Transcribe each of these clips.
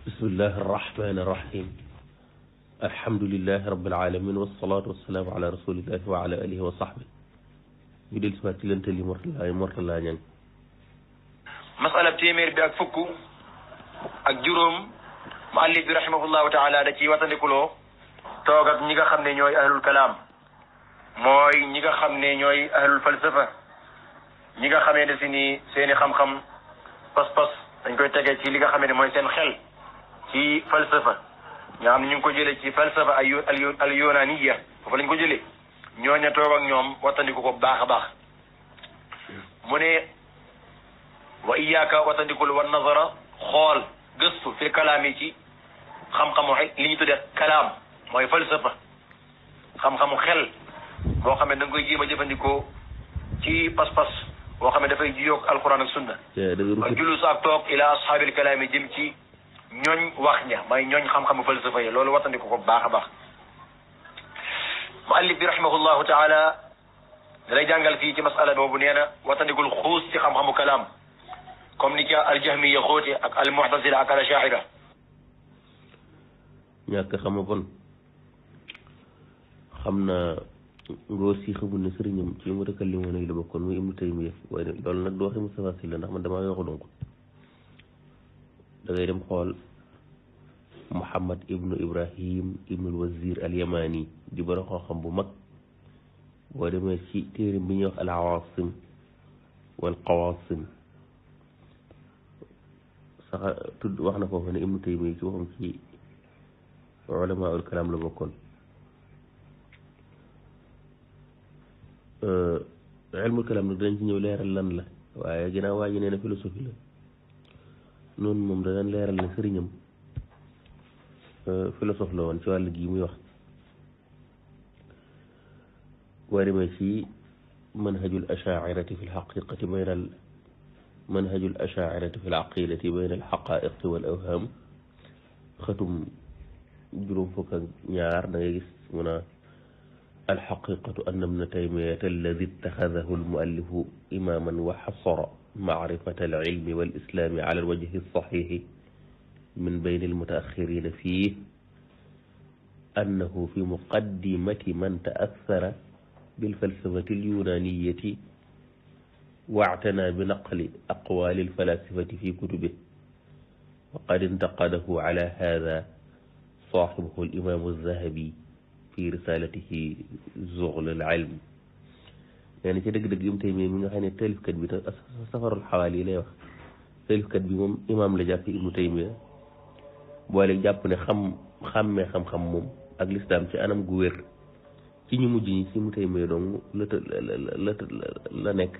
bismillahi arrahmani irrahim alhamdulilahi rabilalamin wasalaatu wasalaamu ala rasulillahi wa ala alihi wa sahbi ñu del siwaat ci lëntali Mourtalla Niang masala téeméer bi ak fukk ak juróom muallif bi rahimahullahu taala da ciy watandikuloo toog ak ñi nga xam ne ñooy ahlul kalaam mooy ñi nga xam ne ñooy ahlul falsafa ñi nga xamee ne si ni seeni xam-xam pas-pas dañ koy tegee ci li nga xam ne mooy seen xel ci falsafa nga xam ne ñu ngi ko jëlee ci falsafa al yunaniya foofu lañ ko jëlee ñooña toog ak ñoom wattandiku ko baax a baax mu ne wa iyaaka wattandikul wa nazara xool gëstu fil kalaam yi ci xam-xamu li ñu tuddee kalaam mooy falsafa xam-xamu xel boo xam ne da nga koy jéem a jëfandikoo ci pas-pas boo xam ne dafay jiyoog alquran ak sunna ak julus ak toog ila ashaabil kalaam yi jëm ci ñooñ wax ña may ñooñ xam-xamu falsafa yi loolu wattandiku ko baax a baax muallif bi rahimahullahu taala dalay jàngal fii ci masala boobu nee na wattandikul xuus ci xam-xamu kalaam comme ni ca aljahmiya xóote ak almu'tazila ak al-asha'ira ñàkk xama bon xam na ngóor si xamul ne sëriñam ci mutakallimuun yi la bokkoon muy Ibnu Taymiya waaye loolu nag du waxi Mustafa Sylla ndax man damaa yooxu donc da ngay dem xool Muhammad ibnu Ibrahim ibnul Wazir al-Yamani di borom xam-xam bu mag boo demee ci téere bi ñuy wax al-Awaasim wal Qawaasim sax tudd wax na foofu ne Ibnu Taymiya ci waxam ci ulamaa ul kalaam la bokkoon ilmul kalaam nag dinañ ci ñëw leeral lan la waaye ginnaaw waa ji nee na philosophie la noonu moom da daan leeral ne sëriñam philosophe la woon ci wàll gii muy wax boo demee ci manhajul ashaa'irati fi lxaqiqati bayna al manhajul ashaa'irati fi laqidati bayna al xaqaa'iqi wal awhaam xatum juróom fukk ak ñaar da ngay gis mu naa alxaqiqatu anna ibna taymiyata alladi ittaxadahu almuallifu imaaman wa xasara macrifata alcilmi walislaami ala alwajhi alsaxiixi min bayni almutaaxirina fiih annahu fi muqaddimati man taassara bilfalsafati alyunaniyati wactanaa binaqli aqwaali alfalaasifati fi kutubih wa qad intaqadahu ala haada saaxibuhu alimaamu alzahabi fi risalatihi zuxl al-ilm nee na ci dëgg-dëgg Ibnu Taymiya mi nga xam ne taalifkat bi te safarul xawaal yi lay wax taalifkat bi moom imaam la jàpp Ibnu Taymiya boole jàpp ne xàmmee xam-xam moom ak lislaam ci anam gu wér ci ñu mujj ñi ci Ibnu Taymiya dong la nekk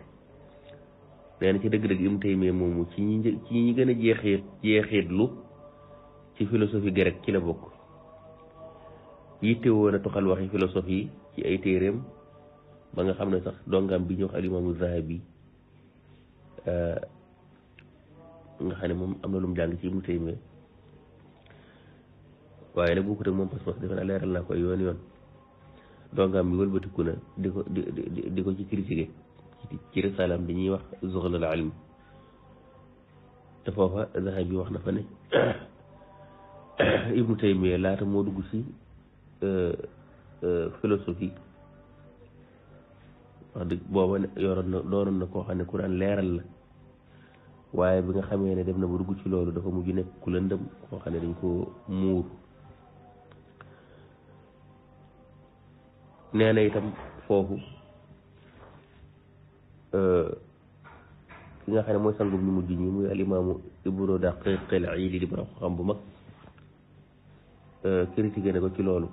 nee na ci dëgg-dëgg Ibnu Taymiya moomu ci ñi gën a jeexeetlu ci philosophie grecque ci la bokk yitte woon a toxal waxi philosophie ci ay téeréem ba nga xam ne sax dongam bi ñu wax alimaamu Zahabi nga xam ne moom am na lu mu jàng ci Ibnu Taymiya waaye nag bokkut ak moom pas-pas defe naa leeral naa ko yoon yoon dongam bi wëlbatiku na di ko ci critiqué ci risalaam bi ñuy wax zuxl al ilm te foofa Zahabi wax na fa ne Ibnu Taymiya laata moo dugg ci philosophie wax dëgg booba doonoon na koo xam ne ku daan leeral la waaye bi nga xamee ne dem na ba dugg ci loolu dafa mujj nekk ku lëndëm koo xam ne dañ ko muur nee na itam foofu ki nga xam ne mooy sangum ñu mujj ñi muy alimaamu Ibnu Daqiq al-Iid di borom xam bu mag critiqué na ko ci loolu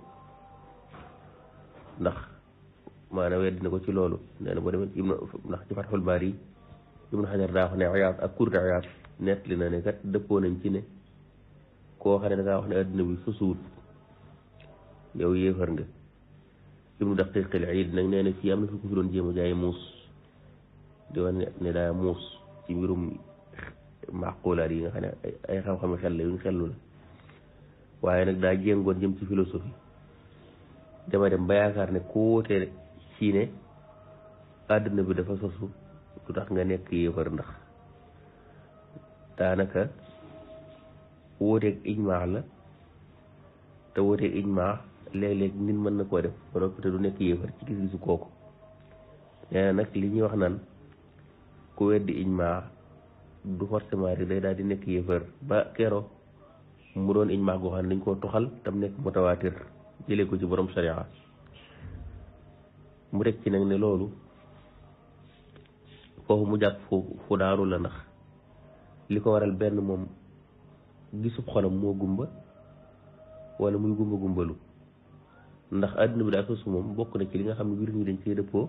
ndax maanaam weddi na ko ci loolu nee na boo demee ndax ci Fathul Baari Ibnu Hajar daa wax ne Iyaad ak Kurdi Iyaad nettali na ne kat dëppoo nañ ci ne koo xam ne da ngaa wax ne adduna bi sosuwut yow yéefar nga Ibnu Daqiq al-Iid nag nee na fii am na fi ku fi doon jéem a jaay muus di wax ne daa muus ci mbirum maqulaat yi nga xam ne ay xam-xami xel la yu ñu xellu la waaye nag daa jéngoon jëm ci philosophie dama dem ba yaakaar ne ku wóotee ci ne àdduna bi dafa sosu du tax nga nekk yéefar ndax daanaka wuuteeg ijmaa la te wuuteeg ijmaa léeg-léeg nit mën na koo def ba te du nekk yéefar ci gis-gisu kooku nee na nag li ñuy wax naan ku weddi ijmaa du forcément rek day daal di nekk yéefar ba kero mu doon ijmaa goo xam ne dañ koo tuxal tam nekk mutawaatir jëlee ko ci borom sharia mu teg ci nag ne loolu foofu mu jàpp fu daaru la ndax li ko waral benn moom gisub xolam moo gumba wala muy gumbalu ndax àdduna bi daal sosu moom bokk na ci li nga xam ne mbir mi dañ cee dëppoo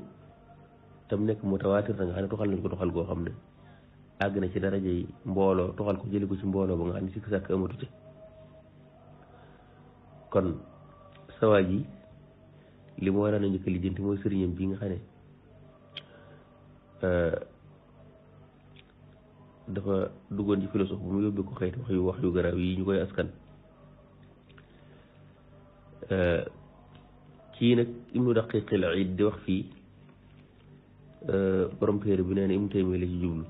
tam nekk mutawaatir na nga xam ne tuxal nañ ko tuxal goo xam ne àgg na ci daraja yi mbooloo tuxal ko jëli ko ci mbooloo ba nga xam ne sikk sàkk amatu ci kon sawaay ji li mu war a njëkk a lijjanti mooy sëriñam bi nga xam ne dafa duggoon ci philosophe bu mu yóbbee ko xeeti wax yu garaaw yi ñu koy askan kii nag ibnu daqiqil iid di wax fii borom téere bi nee na Ibnu Taymiya la ci jublu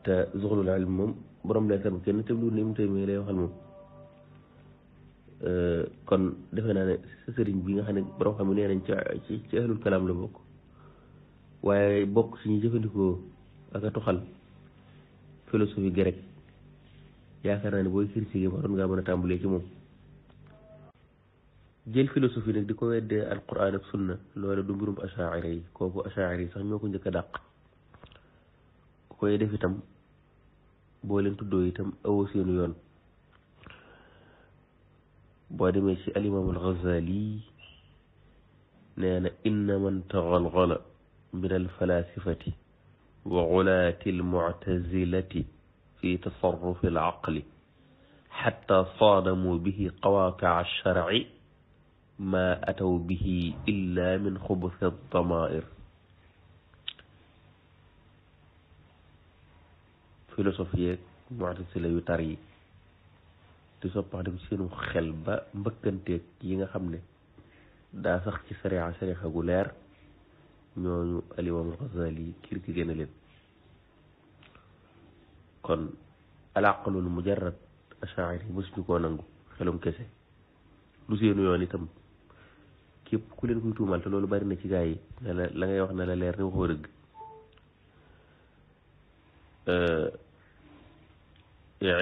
te zuxlul ilm moom borom leetar bu kenn tebluwul ne Ibnu Taymiya lay waxal moom kon defe naa ne sa sëriñ bi nga xam ne borom xam ne nee nañ ci ahlul kalaam la bokk waaye bokk ci ñu jëfandikoo ak a toxal philosophie grec yaakaar naa ne booy critiquer waroon ngaa mën a tàmbalee ci moom jël philosophie nag di ko weddee alquran ak sunna loolu du mbirum achaira yi kooku achaira yi sax ñoo ko njëkk a dàq ku koy def itam boo leen tuddoo itam awoo seenu yoon boo demee ci alimaam al-Ghazali nee na inna man taxalgala min alfalasifati wa gulaati almuctazilati fi tasarrufi alaqli xatta saadamu bihi qawaaqica alsharci ma ataw bihi illa min xubusi aldamair philosophie yeeg muctasila yu tar yi di soppax di ko ci seenu xel ba mbëkkanteeg yi nga xam ne daa sax ci sariya gu leer ñooñu alimaam al-Ghazali critiqué na leen kon alaqlul mujarrad achair yi mësuñu koo nangu xelum kese lu seenu yoon itam képp ku leen koy tuumal te loolu bari na ci gaa yi ne la ngay wax ne la leer ne waxoo dëgg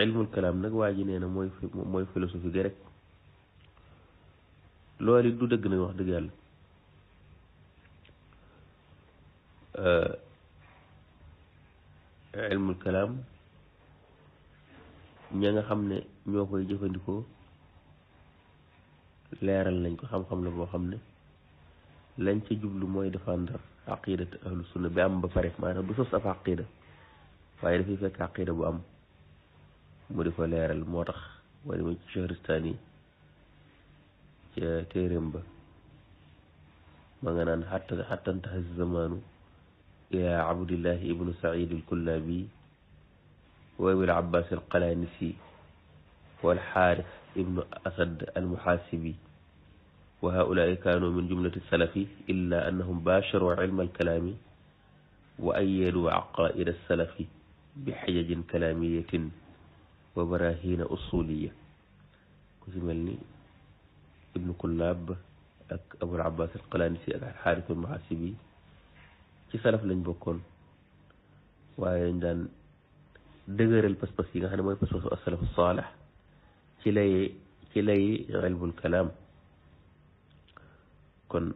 ilmul kalaam nag waa ji nee na mooy philosophie gi rek loolu du dëgg nag wax dëgg yàlla ilmul kalaam ña nga xam ne ñoo koy jëfandikoo leeral nañ ko xam-xam la boo xam ne lañ ca jublu mooy défendre aqidat ahlu sunna bi am ba pare maanaam du sos ab aqida waaye dafay fekk aqida bu am mu di ko leeral moo tax wala ma ci Shahristani ca téeréem ba ma nga naan xatta intaha zamaanu ila abdillahi ibnu said alkullabi wa abil abbas alqalanisi wal xaaris ibnu asad almuxaasibi wa haulaai kaanu min jumlati salafi illa annahum baasharu ilma alkalaami wa ayyadu aqaida alsalafi bi xajajin kalaamiyatin wa barahina usuliya ku ci mel ni ibnu kullab ak abul abbas alqalanisi ak alxaaris almuxaasibi ci salaf lañ bokkoon waaye dañ daan dëgëral pas-pas yi nga xam ne mooy pas-pasu asalafu saalex ci lay ilmul kalaam kon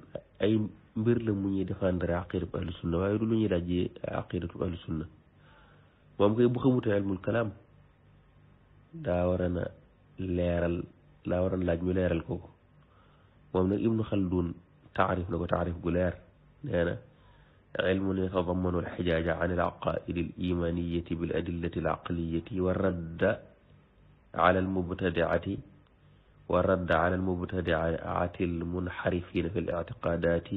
ay mbir la mu ñuy défendre aqidatu ahlu sunna waaye du lu ñuy dajee aqidatu ahlu sunna moom koy bu xamutee ilmul kalaam daa waroon a laaj ñu leeral kooku moom nag ibnu xaldun taarif na ko taarif gu leer nee na ilmun yatadammanu alxijaaja an alaqaidi alimaniyati bil adillati alaqliyati wa radda ala almubtadiati almunxarifina fi alictiqadati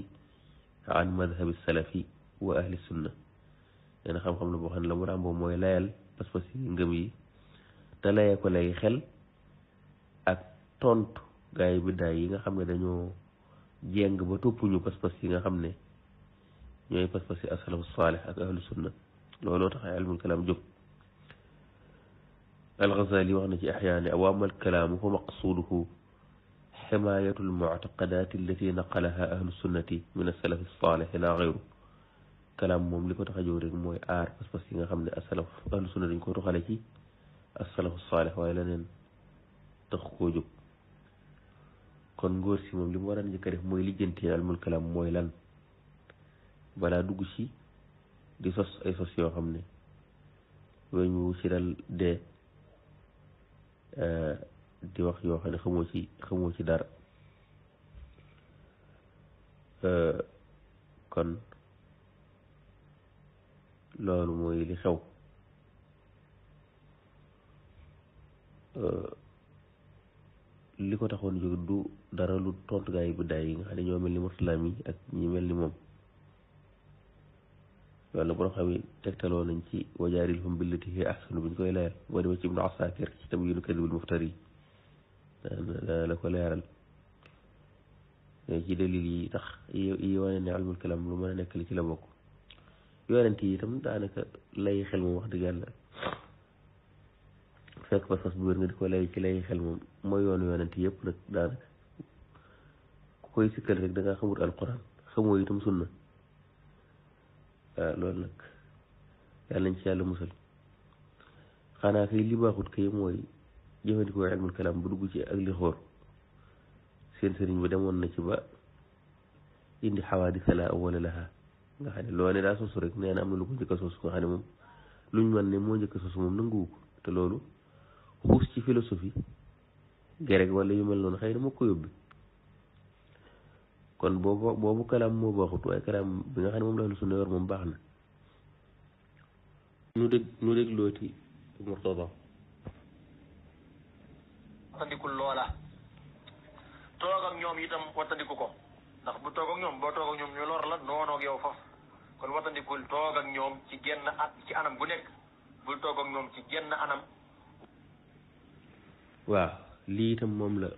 an madhabi salafi wa ahli sunna nee na xam-xam la boo xam ne la mu ràmboo mooy layal pas-pas yi ngëm yi te layee ko lay xel ak tontu gaa yi biddaay yi nga xam ne dañoo jéng ba toppuñu pas-pas yi nga xam ne ñooy pas-pas yi asalafu saalih ak ahlu sunna looloo tax ilmul kalaam jóg الغزالي وأنا في أحيان أوام الكلام هو مقصوده حماية المعتقدات التي نقلها أهل السنة من السلف الصالح لا غيره كلام موم ليكو تخا جوw rek mooy aar pas-pas yi nga xam ne asalaf ahlu sunna dañ ko toxale ci asalafu saalih waaye leneen tax koo jóg kon ngóor si moom li mu war a njëkk a def mooy lijjanti ilmul kalaam mooy lan balaa dugg ci di sos ay sos yoo xam ne weñ wu ci dal dee di wax yoo xam ne xamoo ci dara kon loolu mooy li xew li ko taxoon jóg du dara lu tontu gaa yi bu daay yi nga xam ne ñoo mel ni Murtala mi ak ñi mel ni moom loolu na borom xam yi tegtaloo nañ ci wajaadilhum billatii hiya ahsanu bi ñu koy leeral boo demee ci Ibnu Asaakir ci Tabyiinu Kadhibil Muftari la ko leeral ci dalil yi tax yi wane ne ilmul kalaam lu mën a nekk li ci la bokk yonent yi itam daanaka lay xel moom wax dëgg yàlla fekk pas-pas bu wér nga di ko lay ci lay xel moom mooy yoonu yonent yëpp nag daanaka ku koy sikkal rek da ngaa xamut alquran xamoo itam sunna waaw loolu nag yàlla nañ ci yàlla musal xanaa kay li baaxut kay mooy jëfandikoo ilmul kalaam bu dugg ci ak li xoor seen sëriñ ba demoon na ci ba indi xawaadisa la awwala laha nga xam ne loo ne daa sosu rek nee na am na lu ko njëkk a sosu nga xam ne moom luñ mën ne moo njëkk a sosu moom nanguwu ko te loolu xuus ci philosophie grec wala yu mel noonu xëy na moo ko yóbbi kon boobu kalaam moo baaxut waaye kalaam bi nga xam ne moom la lu sunna yor moom baax na nu dégg looti Murtada wattandikul loola toog ak ñoom itam wattandiku ko ndax bu toog ak ñoom boo toog ak ñoom ñu lor la noonu ak yow faf kon wattandikul toog ak ñoom ci genn ci anam gu nekk bul toog ak ñoom ci genn anam. waaw lii itam moom la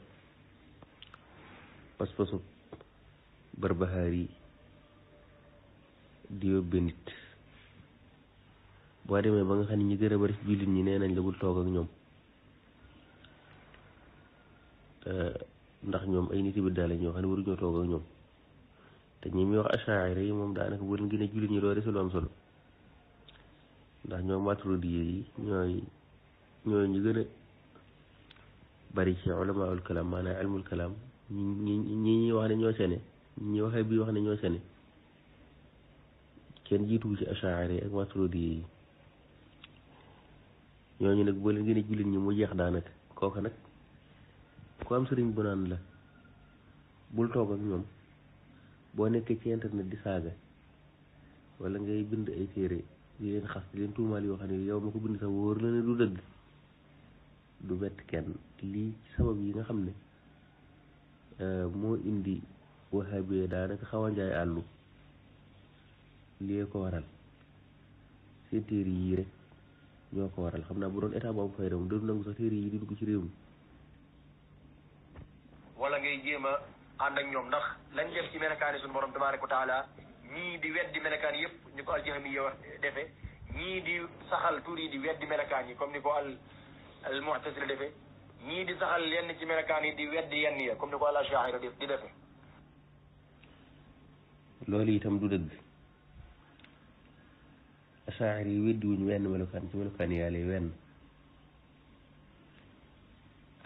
pas-pasu Barbahaari di yóbbe nit boo demee ba nga xam ne ñi gën a bari ci jullit ñi nee nañ la bul toog ak ñoom ndax ñoom ay nit yi biddaa lañ ñoo xam ne waruñoo toog ak ñoom te ñi muy wax achaari yi moom daanaka bu leen gën a jullit ñi doo desul am solo ndax ñoom maturidi yi ñooy ñu gën a bari ci ulamaul kalaam maanaam ilmul kalaam ñi wax ne ñoo sene ñi waxee bii wax ne ñoo sene kenn jiituwu ci achaari ak maturidi yi ñooñu nag boo leen gën a jullit ñi mu jeex daanaka kooka nag ku am sëriñ bu naan la bul toog ak ñoom boo nekkee ci internet di saaga wala ngay bind ay téere di leen xas di leen tuumaal yoo xam ne yow ma ko bind sax wóor la ne du dëgg du bett kenn lii ci sabab yi nga xam ne moo indi wahabi daanaka xaw a njaay àllu lii ko waral seen téere yii rek ñoo ko waral xam naa bu doon état boobu fay dem du nangu sax téere yi di dugg ci réew mi wala ngay jéem a ànd ak ñoom ndax lañ def ci melakaani suñu borom tabaaraka wa taala ñii di weddi melakaan yëpp ni ko aljahmiya wax defe ñii di saxal tur yi di weddi melakaan yi comme ni ko al mu'tazila defe ñii di saxal yenn ci melakaan yi di weddi yenn ya comme ni ko al ashaira di defe loolu itam du dëgg achaari yi weddi wuñ wenn melokaan ci melokaan yàlla yi wenn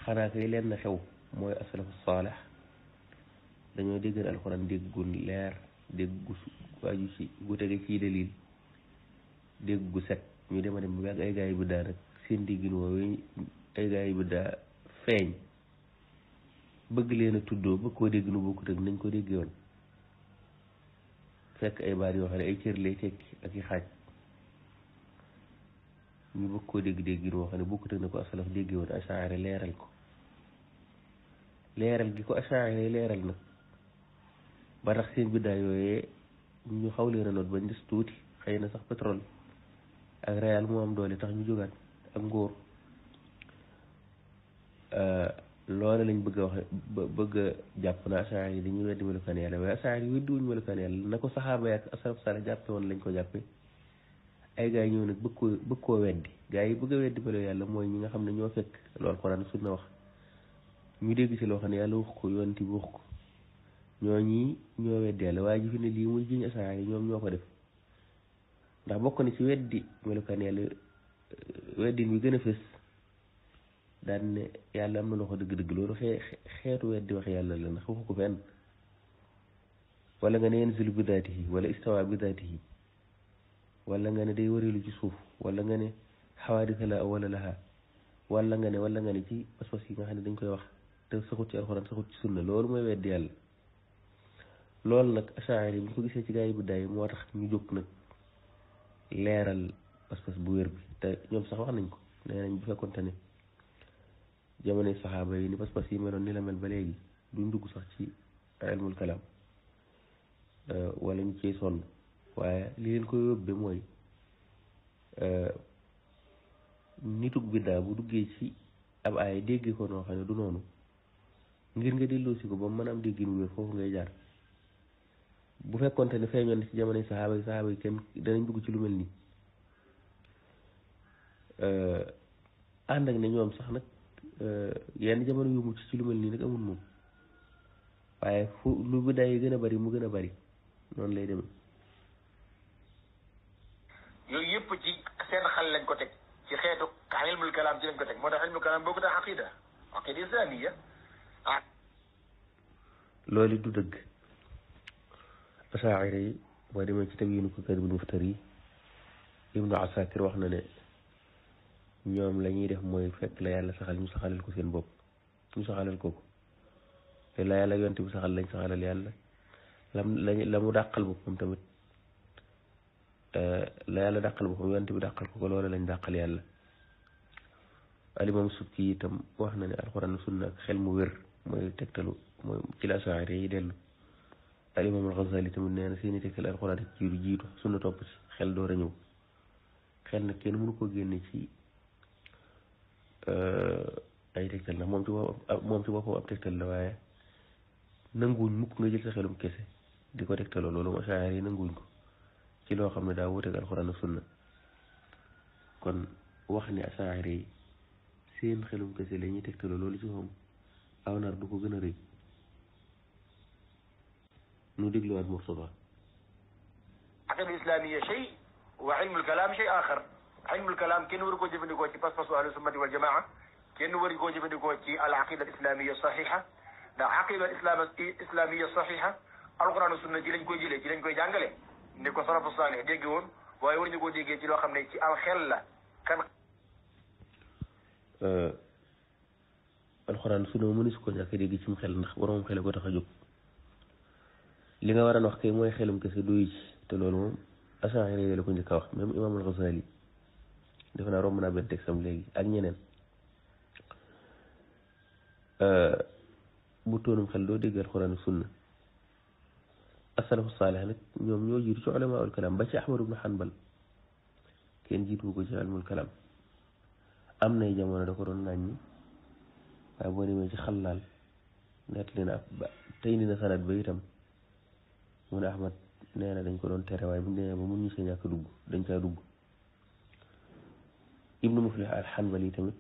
xanaa kay leen na xew mooy asalafu saalex dañoo déggal alxuraan dégg gu leer dégg gu waaju ci gu tege ci dalil dégg gu set ñu dema dem ba ay gaa yi biddaa nag seen déggin woowu ay gaa yi biddaa feeñ bëgg leen a tuddoo bëgg koo dégg nu bokkut ak nañ ko dégg yoon fekk ay baat yoo xam ne ay cër lay tekki ak i xaaj ñu bëgg koo dégg woo xam ne bokkut ak na ko asalaf dégg woon achaari leeral ko leeral gi ko achaari leeral nag ba tax seen biddaa yooyee ñu xaw leen a noot bañ des tuuti xëy na sax pétrole ak réal moo am doole tax ñu jógaat ak ngóor loolu lañ bëgg a wax bëgg a jàpp na achaari yi dañuy weddi melokaan yàlla waaye achaari yi weddi wuñ melokaan yàlla na ko saxaaba yi ak asalaf saalih jàppe woon lañ ko jàppe ay gaa yi ñëw nag bëgg koo weddi gaa yi bëgg a weddi melo yàlla mooy ñi nga xam ne ñoo fekk loolu Alxuraan sunna wax ñu dégg ci loo xam ne yàlla wax ko yonent bi wax ko ñooñi ñoo weddi yàlla waaye ji fi ne lii muy jiñ asaari ñoom ñoo ko def ndax bokk na ci weddi melokaan yàlla weddin bi gën a fës daan ne yàlla am na loxo dëgg-dëgg loolu xeetu weddi wax yàlla la ndax waxu ko fenn wala nga ne yanzilu bi daatihi wala istawa bi daatihi wala nga ne day warilu ci suuf wala nga ne xawaadisa la awwala laha wala nga ne ci pas-pas yi nga xam ne dañ koy wax te saxut ci alxuraan saxut ci sunna loolu mooy weddi yàlla loolu nag asaari bi ñu ko gisee ci gaa yi biddaa yi moo tax ñu jóg nag leeral pas-pas bu wér bi te ñoom sax wax nañ ko nee nañ bu fekkonte ne jamonoy saxaaba yi ni pas-pas yi meloon ni la mel ba léegi duñ dugg sax ci ilmul kalaam wala ñu ciy sonn waaye li leen koy yóbbee mooy nitug biddaa bu duggee ci ab ay dégg ko noo xam ne du noonu ngir nga delloosi ko ba mën a am dégg mu wér foofu ngay jaar bu fekkonte ne feeñoon ci jamonoy saxaaba yi kenn danañ dugg ci lu mel nii ànd ak ne ñoom sax nag yenn jamono yu mucc ci lu mel nii nag amul moom waaye fu lu biddaa yi gën a bari mu gën a bari noonu lay demee. yooyu yëpp ci seen xel lañ ko teg ci xeetu ilmul kalaam ci lañ ko teg moo tax ilmul kalaam boo ko tax aqida islamiya loolu du dëgg asaacira yi boo demee ci Tabyiinu Kadhibul Muftari Ibnu Asakir wax na ne ñoom la ñuy def mooy fekk la yàlla saxal ñu saxalal ko seen bopp ñu saxalal ko te la yàlla yonte bi saxal lañ saxalal yàlla la mu dàqal boppam tamit la yàlla dàqal boppam yonte bi dàqal ko loolu lañ dàqal yàlla alimam Subki itam wax na ne alxuraan sunna ak xel mu wér mooy tegtalu mooy ci la asaacira yi dellu alimam al-Ghazali tamit nee na seeni tegtal alxuraan ak ci jiitu sunna topp ci xel door a ñëw xel nag kenn mënu ko génne ci ay tegtal ndax moom ci boppam ab tegtal la waaye nanguwuñ mukk nga jël sa xelum kese di ko tegtaloo loolu asaacira yi nanguwuñ ko ci loo xam ne daa wuteeg alxuraan ak sunna kon wax ni asaacira yi seen xelum kese la ñuy tegtaloo loolu ci moom aw nar du ko gën a rëy nu dégluwaat Murtada. aqida islamiya shay wa ilmul kalaam shay axar ilmul kalaam kenn waru koo jëfandikoo ci pas-pasu ahlu sunnati wal jamaa kenn waru koo jëfandikoo ci al aqida islamiya saxiha ndax aqida islamiya saxiha alquran sunna ci lañ koy jëlee ci lañ koy jàngale ni ko salafu saalih dégg woon waaye waruñu koo déggee ci loo xam ne ci am xel la kan. alxuraan sunna mënu si ko ñàkk a dégg ci mu xel ndax borom xel ko tax a jóg li nga war a wax kay mooy xelum kese doyu ci te loolu moom asaacira yi la ko njëkk a wax même imaam al-Ghazali defe naa romb naa benn texam léegi ak ñeneen bu tóonum xel doo dégg alxuraan sunna asalafu saalih nag ñoom ñoo jiitu ci ulamaa ul kalaam ba ci Ahmad ibn Hanbal kenn jiitu ko ci ilmul kalaam am nay jamono da ko doon ŋàññi waaye boo demee ci Xallaal nett li na ab ba tey ni na sanad ba itam mu ne Ahmad nee na dañ ko doon tere waaye bu ñu demee ba mun ñu see ñàkk dugg dañ caa dugg Ibnu Muflih al-Hanbali tamit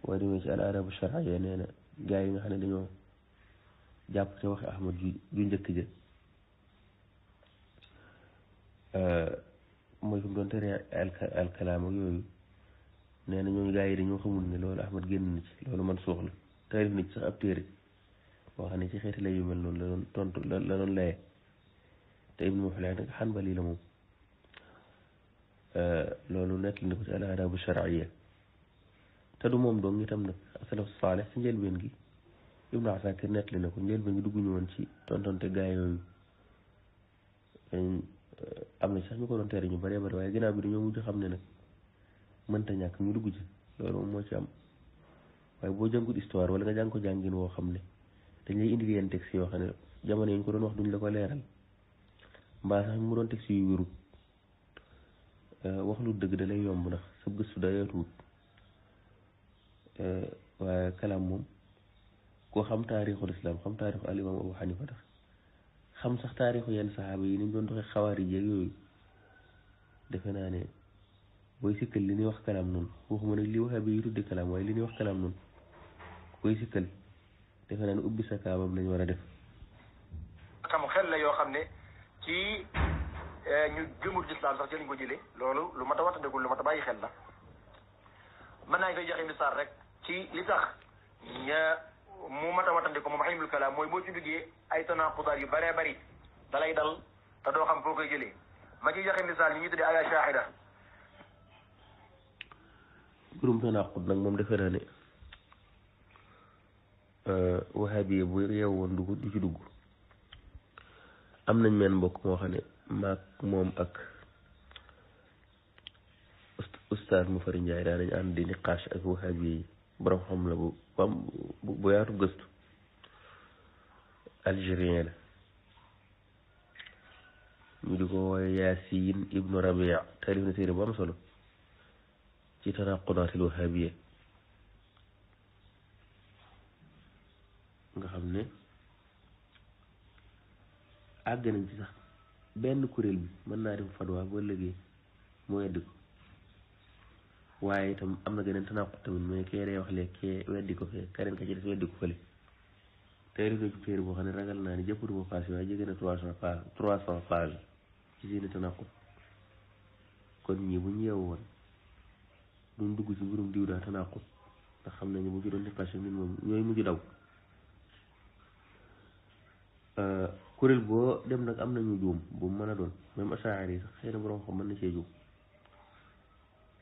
boo demee ci al-aadaab ash-shar'iyya nee na gaa yi nga xam ne dañoo jàpp te waxe Ahmad ju njëkk ja mooy fi mu doon tere al-kalaam ak yooyu nee na ñooñu gaa yi dañoo xamul ne loolu Ahmad génn na ci loolu man suux la taarif na ci sax ab téere boo xam ne ci xeeti lay yu mel noonu la doon tontu la doon laye te Ibnu Muflih nag Hanbali la moom loolu nettali na ko ci al-aadaab ash-shar'iyya te du moom doom itam nag as-salaf saalih ci njëlbeen gi Ibnu Asakir nettali na ko njëlbeen gi dugguñu woon ci tontonte gaa yooyu am na sax ñu ko doon tere ñu bëree bëri waaye ginnaaw bi dañoo mujj xam ne nag mënta ñàkk ñu dugg ci loolu moom moo ci am waaye boo jàngut histoire wala nga jàng ko jàngin woo xam ne dañ lay indi yenn texte yoo xam ne jamono yi ñu ko doon wax duñ la ko leeral mbaa sax mu doon texte yu wérut wax lu dëgg da lay yomb ndax sa gëstu da yaatuwut waaye kalaam moom koo xam taarixul islam xam taarixu al imam Abu Hanifa tax xam sax taarixu yenn saxaaba yi ni ñu doon doxee xawaarij yeeg yooyu defe naa ne booy sikkal li ñuy wax kalaam noonu waxuma nag li wahabi yi tudde kalaam waaye li ñuy wax kalaam noonu booy sikkal defe naa ne ubbi sa kaamam lañ war a def xam xel la yoo xam ne ci ñu gëmul lislaam sax ci lañ ko jëlee loolu lu mat a wattandikul lu mat a bàyyi xel la mën naa koy joxe misaal rek ci li tax mu mat a wattandiku moom ilmul kalaam mooy boo ci duggee ay tanaqudaat yu bëree bëri da lay dal te doo xam foo koy jëlee ma ciy joxe misaal ñu tuddee aya shahida mbirum tanaqud nag moom defe naa ne wahabi bu yeew woon du ci dugg am nañ meen mbokk moo xam ne maag moom ak ustaas mu fari njaay daa nañ ànd di niqaas ak wahabi yi borom xam la bu yaatu gëstu algérien la ñu di ko wooye Yaasin ibnu Rabia taalif na téere bu am solo ci tanaqudaatil wahabiya nga xam ne àgg nañ ci sax benn kuréel bi mën naa dem fatwa boo liggéey mu weddi ko waaye itam am na geneen tanaqud tamit mais kee day wax léegi kee weddi ko fee keneen ka ci des weddi ko fële tey rek ci téere boo xam ne ragal naa ni jëppatuma page waaye jege na 300 page ci seeni tanaqud kon ñii bu ñu yeewu woon duñ dugg ci mbirum diw daa tanaqud ndax xam nañu bu ci doon dépassé nit moom ñooy mujj daw kuréel boo dem nag am nañu juum bu mën a doon même asaari yi sax xëy na borom xam mën na cee juum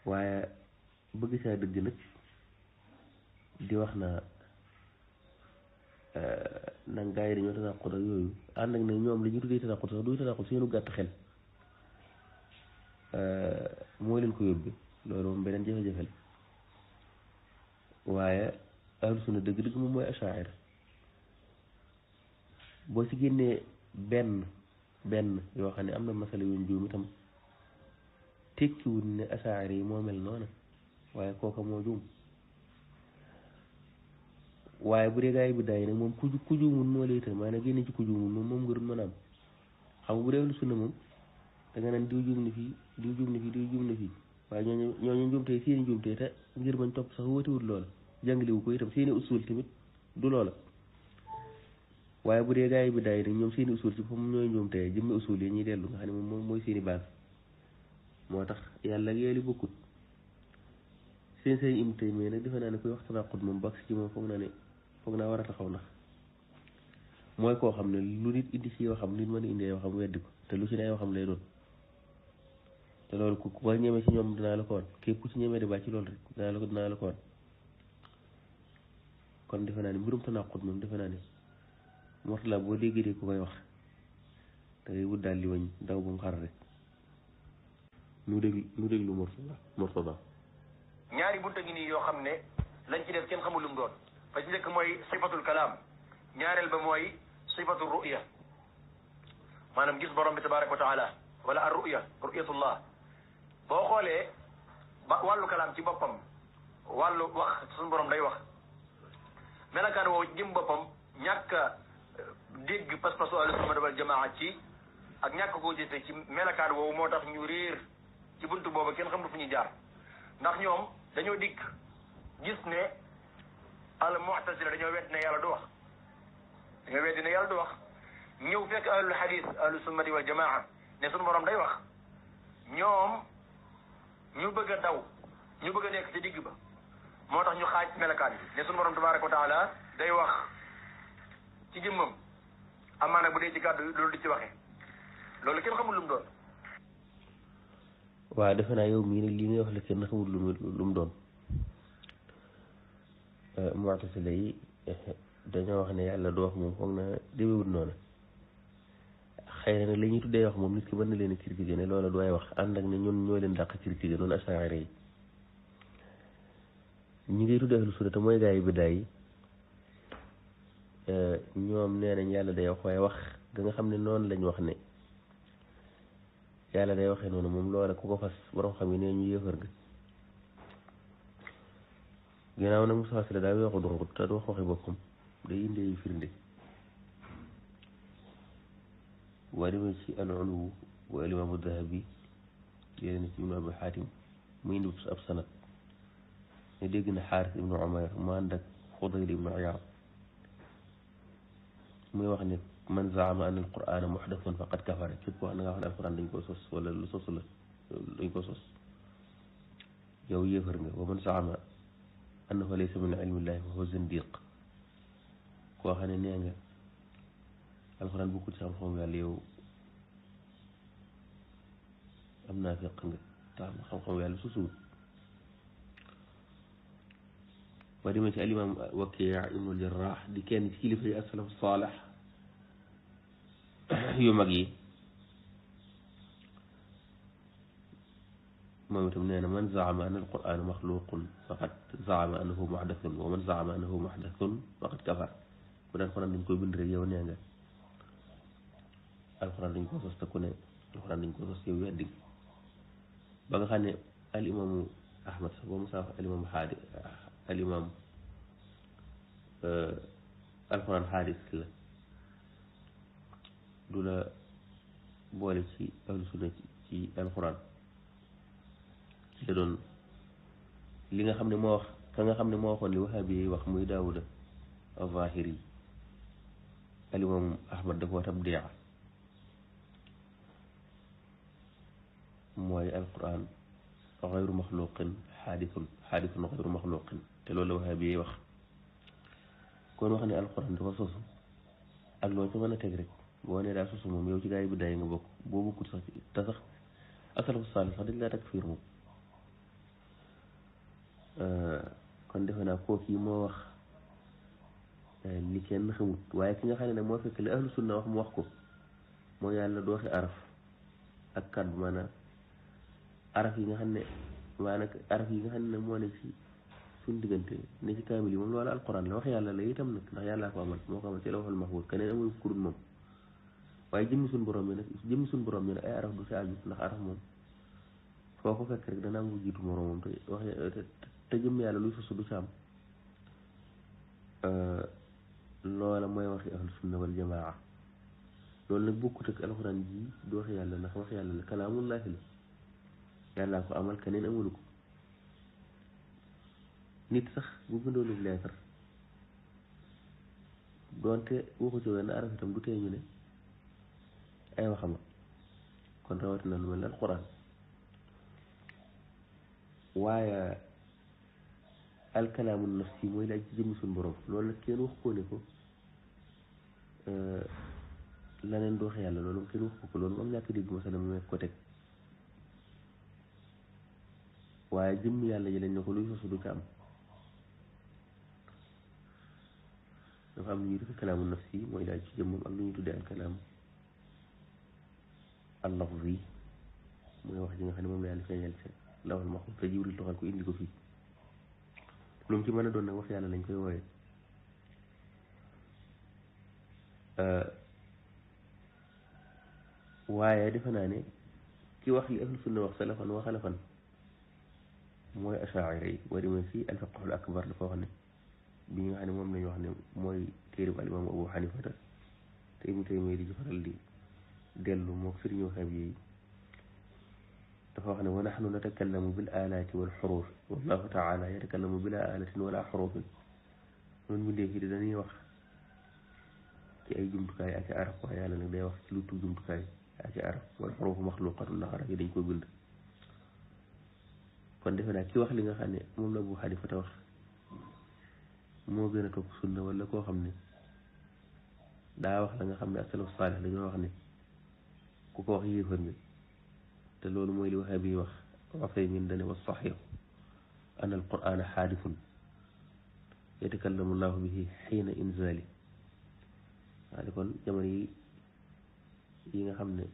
waaye bëgg saa dëgg nag di wax na nag gaa yi dañoo tanaqud ak yooyu ànd ak ne ñoom li ñu tuddee tanaqud sax duy tanaqud seenu gàtt xel moo leen ko yóbbi loolu moom beneen jafe-jafe la waaye ahlu sunna dëgg-dëgg moom mooy asaari boo ci génnee benn yoo xam ne am na masala yoon juum itam tekkiwul ne asaari yi moo mel noonu waaye kooka moo juum waaye bu dee gaa yi bi daay nag moom ku juumul moo lay itam maanaam génne ci ku juumul moom nga doon mën a am xam nga bu dee ahlu sunna moom da nga naan diw juum na fii diw juum na fii diw juum na fii waaye ñooñu njuumtee seeni njuumtee te ngir bañ topp sax wóotiwul loola jàngalewu ko itam seeni usul tamit du loola waaye bu dee gaa yi bi daay nag ñoom seeni usul ci foofu ñooy njuumtee jëmmi usul yi ñuy dellu nga xam ne moom mooy seeni base moo tax yàlla ak yeeli bokkut seen say im tey mais nag defe naa ne koy wax tanaqud moom baks ci moom foog naa war a taxaw ndax mooy koo xam ne lu nit indi ci yoo xam nit mën a indi yoo xam weddi ko te lu ci ne yoo xam lay doon te loolu ku ko ñemee ci ñoom dinaa la ko wan képp ku ci ñemee di bàyyi ci loolu rek dinaa la ko wan kon defe naa ne mbirum tanaqud moom defe naa ne mortala boo déggee ku koy wax da ngay wut daal li wañ daw bu mu xar rek nu déglu mortala ñaari bunta ngi nii yoo xam ne lañ ci def kenn xamul lu mu doon fa ci njëkk mooy sifatul kalaam ñaareel ba mooy sifatul ru'ya maanaam gis borom bi tabaraka wa taala wala ar ru'yatullah boo xoolee wàllu kalaam ci boppam wàllu wax suñu borom day wax melakaan woowu ci jëm boppam ñàkk a dégg pas-pasu ahlu sunna wal jamaa ci ak ñàkk koo jëfe ci melakaan woowu moo tax ñu réer ci buntu boobu kenn xam fu ñuy jaar ndax ñoom dañoo dikk gis ne al mu'tazila dañoo wedd ne yàlla du wax ñëw fekk ahlul hadis ahlu sunnati wal jamaa ne sunu borom day wax ñoom ñu bëgg a daw ñu bëgg a nekk ci digg ba moo tax ñu xaaj melakaan bi ne sunu borom tabaraka wa taala day wax ci jëmmam amaa nag bu dee ci kàddu loolu di ci waxe loolu kenn xamul lu mu doon waaw defe naa yow mii nag lii ngay wax la kenn xamul lu mu doon mu'tazila yi dañoo wax ne yàlla du wax moom foog na demewut noonu xëy na la ñuy tuddee wax moom nit ki mën na leen a critiquer ne loola du ay wax ànd ak ne ñun ñoo leen dàq critiquer noonu asaari yi ñi ngay tuddee ahlu sunna te mooy gaa yi biddaa yi ñoom nee nañ yàlla day wax waaye wax ga nga xam ne noonu lañ wax ne yàlla day waxee noonu moom loola ku ko fas borom xam yi nee ñu yéefar ga ginnaaw nag Musaa Sile daa waxu dungut te du wax waxi boppam day indi ay firnde boo demee ci al-Uluw bu al-Imaamu Dahabi yeneen ci ibnu abi xaatim mu indi ab sanad ne dégg na xaaris ibnu umayr mu ànd ak fudayl ibnu iyaad muy wax ne man zaama an alqur'ana muxdathun faqad kafara képp wax na nga xam ne alquran dañ koo sos wala lu sos la dañ ko sos yow yéefar nga wa man zaama annahu laysa min ilmillahi fa huwa zindiq koo xam ne nee nga alquran bokkul ci xam-xam yàlla yow am naa feq nga tax xam-xam yàlla susuwut ba demee ci alimam Waki' ibnul Jarrah di kenn ci kilifa yi as-salaf saalih yu mag yi moom itam nee na man zaama anna al-qur'ana maxluqun faqad zaama annahu muhdathun wa man zaama annahu muhdathun faqad kafar bu daan alquran dañ koy bind rek yow nee nga alquran dañ ko sos te ku ne alquran dañ ko sos yow weddi ba nga xam ne al imaamu ahmad sax boo mu saa wax al imaamu xaadi al imaam alquran xaadis la du la boole ci ahlu sunna ci alquran ci la doon li nga xam ne moo wax ka nga xam ne moo waxoon li wahabi yi wax muy daawuda az-zahiri al imam ahmad dafa wax tabdi'a mooy alquran xayru maxluqin xaadithun xayru maxluqin te loolu la wahabi yi wax kon wax ne alquran dafa sosu ak loo ci mën a teg rek boo nee daa sosu moom yow ci gaa yi biddaa yi nga bokk boo bokkut sax te sax asalafu saalih sax dañ laa takfiir moom kon defe naa kooku yi moo wax li kenn xamut waaye ki nga xam ne nag moo fekk li ahlu sunna wax mu wax ko moo yàlla du waxi araf ak kàddu maanaam araf yi nga xam ne moo ne ci suñ diggante ne ci kaamil yi moom loolu alquran la wax yàlla la itam nag ndax yàllaa ko amal moo ko amal ci lawhul mahfuus keneen amul kurut moom waaye jëmmi suñ borom bi nag ay araf du ci aju ndax araf moom foo ko fekk rek dana am jiitu moroomam te jëmm yàlla luy sosu du ci am loola mooy waxi ahlu sunna wal jamaa loolu nag bokkut ak alxuraan ji du waxi yàlla ndax wax yàlla la kalaamullaahi la yàllaa ko amal keneen amulu ko nit sax bu bindoonub leetar doonte waxu ci wenn araf itam du tee ñu ne ay waxama kon rawatina lu mel ne alxuraan waaye alkalaamu nafsi mooy laaj ci jëmmi suñu borom loolu nag kenn wax ko ne ko laneen du wax yàlla loolu kenn wax ko loolu moom ñàkk dégg masala mu ko teg waaye jëmmi yàlla ji lañ ne ko luy sosu du ci am dafa am lu ñuy tudde kalaamu nafsi mooy laaj ci jëmmam ak lu ñuy tuddee alkalaam al-lafzi mooy wax ji nga xam ne moom la yàlla feeñal ci lawhul mahfuus te Jibril toxal ko indi ko fii lu mu ci mën a doon nag wax yàlla lañ koy wooyee waaye defe naa ne ki wax li ahlu sunna wax salafan wa xalafan mooy achaira yi boo demee ci alfiqhul akbar dafa wax ne bi nga xam ne moom lañu wax ne mooy téereb al imam abu xanifata te Ibnu Taymiyya di ci faral di dellu mook sëriñu xam yi dafa wax ne wa naxnu natakallamu bil alaati wal xuruuf wallahu taala yatakallamu bila alatin wala xuruufin noonu bindee fii dañuy wax ci ay jumtukaay ak i arab waaye yàlla nag day wax ci lu tudd jumtukaay ak i arab wal xuruufu maxluqatun ndax arab yi dañ ko bind kon defe naa ki wax li nga xam ne moom la Abu Xanifa te wax moo gën a topp sunna wala koo xam ne daa wax la nga xam ne as-salaf saalih dañoo wax ne ku ko wax yéefar nga te loolu mooy li waxee bi wax waxee min dane wa saxiix an al qur'ana xaadifun yatakallamu llahu bihi xiina inzali waaye kon jamono yi nga xam ne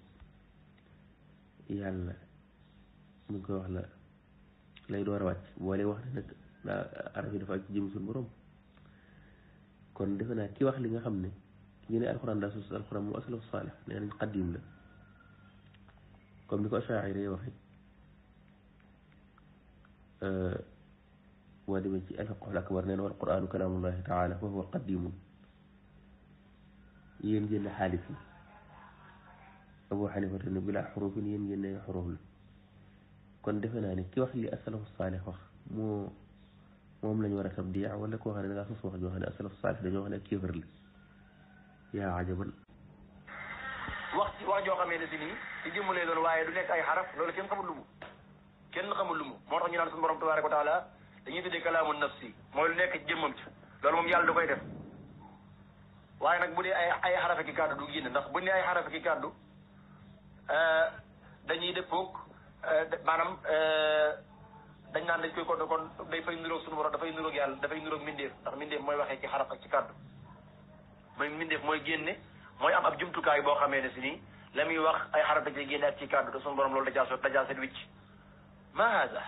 yàlla mu ngi koy wax la lay door a wàcc boole wax ne nag daa araf yi dafa ak ci jëm suñu borom kon defe naa ki wax li nga xam ne ñu ne alxuraan daa sos alxuraan moom as-salaf saalih nee nañ xaddim la comme ni ko achaira yi waxe boo demee ci alfiqhul akbar nee na wal qur'aanu kalaamullahi taala fa huwa qadimun yéen ngeen ne xaalis la Abu Xanifa ne bilaa xurufin yéen ngeen ne xuruf la kon defe naa ni ki wax li asalafu saalix wax moom lañ war a tabdiya wala koo xam ne da ngaa sos wax joo xam ne asalafu saalix dañoo xam ne ak kéefër la yaa ajaban wax joo xamee ne si nii ci jëmm lay doon waaye du nekk ay xaraf loolu kenn xamul lu mu moo tax ñu naan suñu borom tabaraka wa taala dañuy tuddee kalaamu nafsi mooy lu nekk ci jëmmam ci loolu moom yàlla da koy def waaye nag bu dee ay xarafa ki kàddu du génn ndax bu ne ay xarafa ki kàddu dañuy dëppoog maanaam dañ naan dañ koy kon day fay niroog suñu borom dafay niroog yàlla dafay niroog mindeef ndax mindeef mooy waxee ci xaraf ak ci kàddu mooy mindeef mooy génne mooy am ab jumtukaay boo xamee ne si nii la muy wax ay xaraf da cay génne ak ci kàddu te suñu borom loolu dajaa set wicc ma haada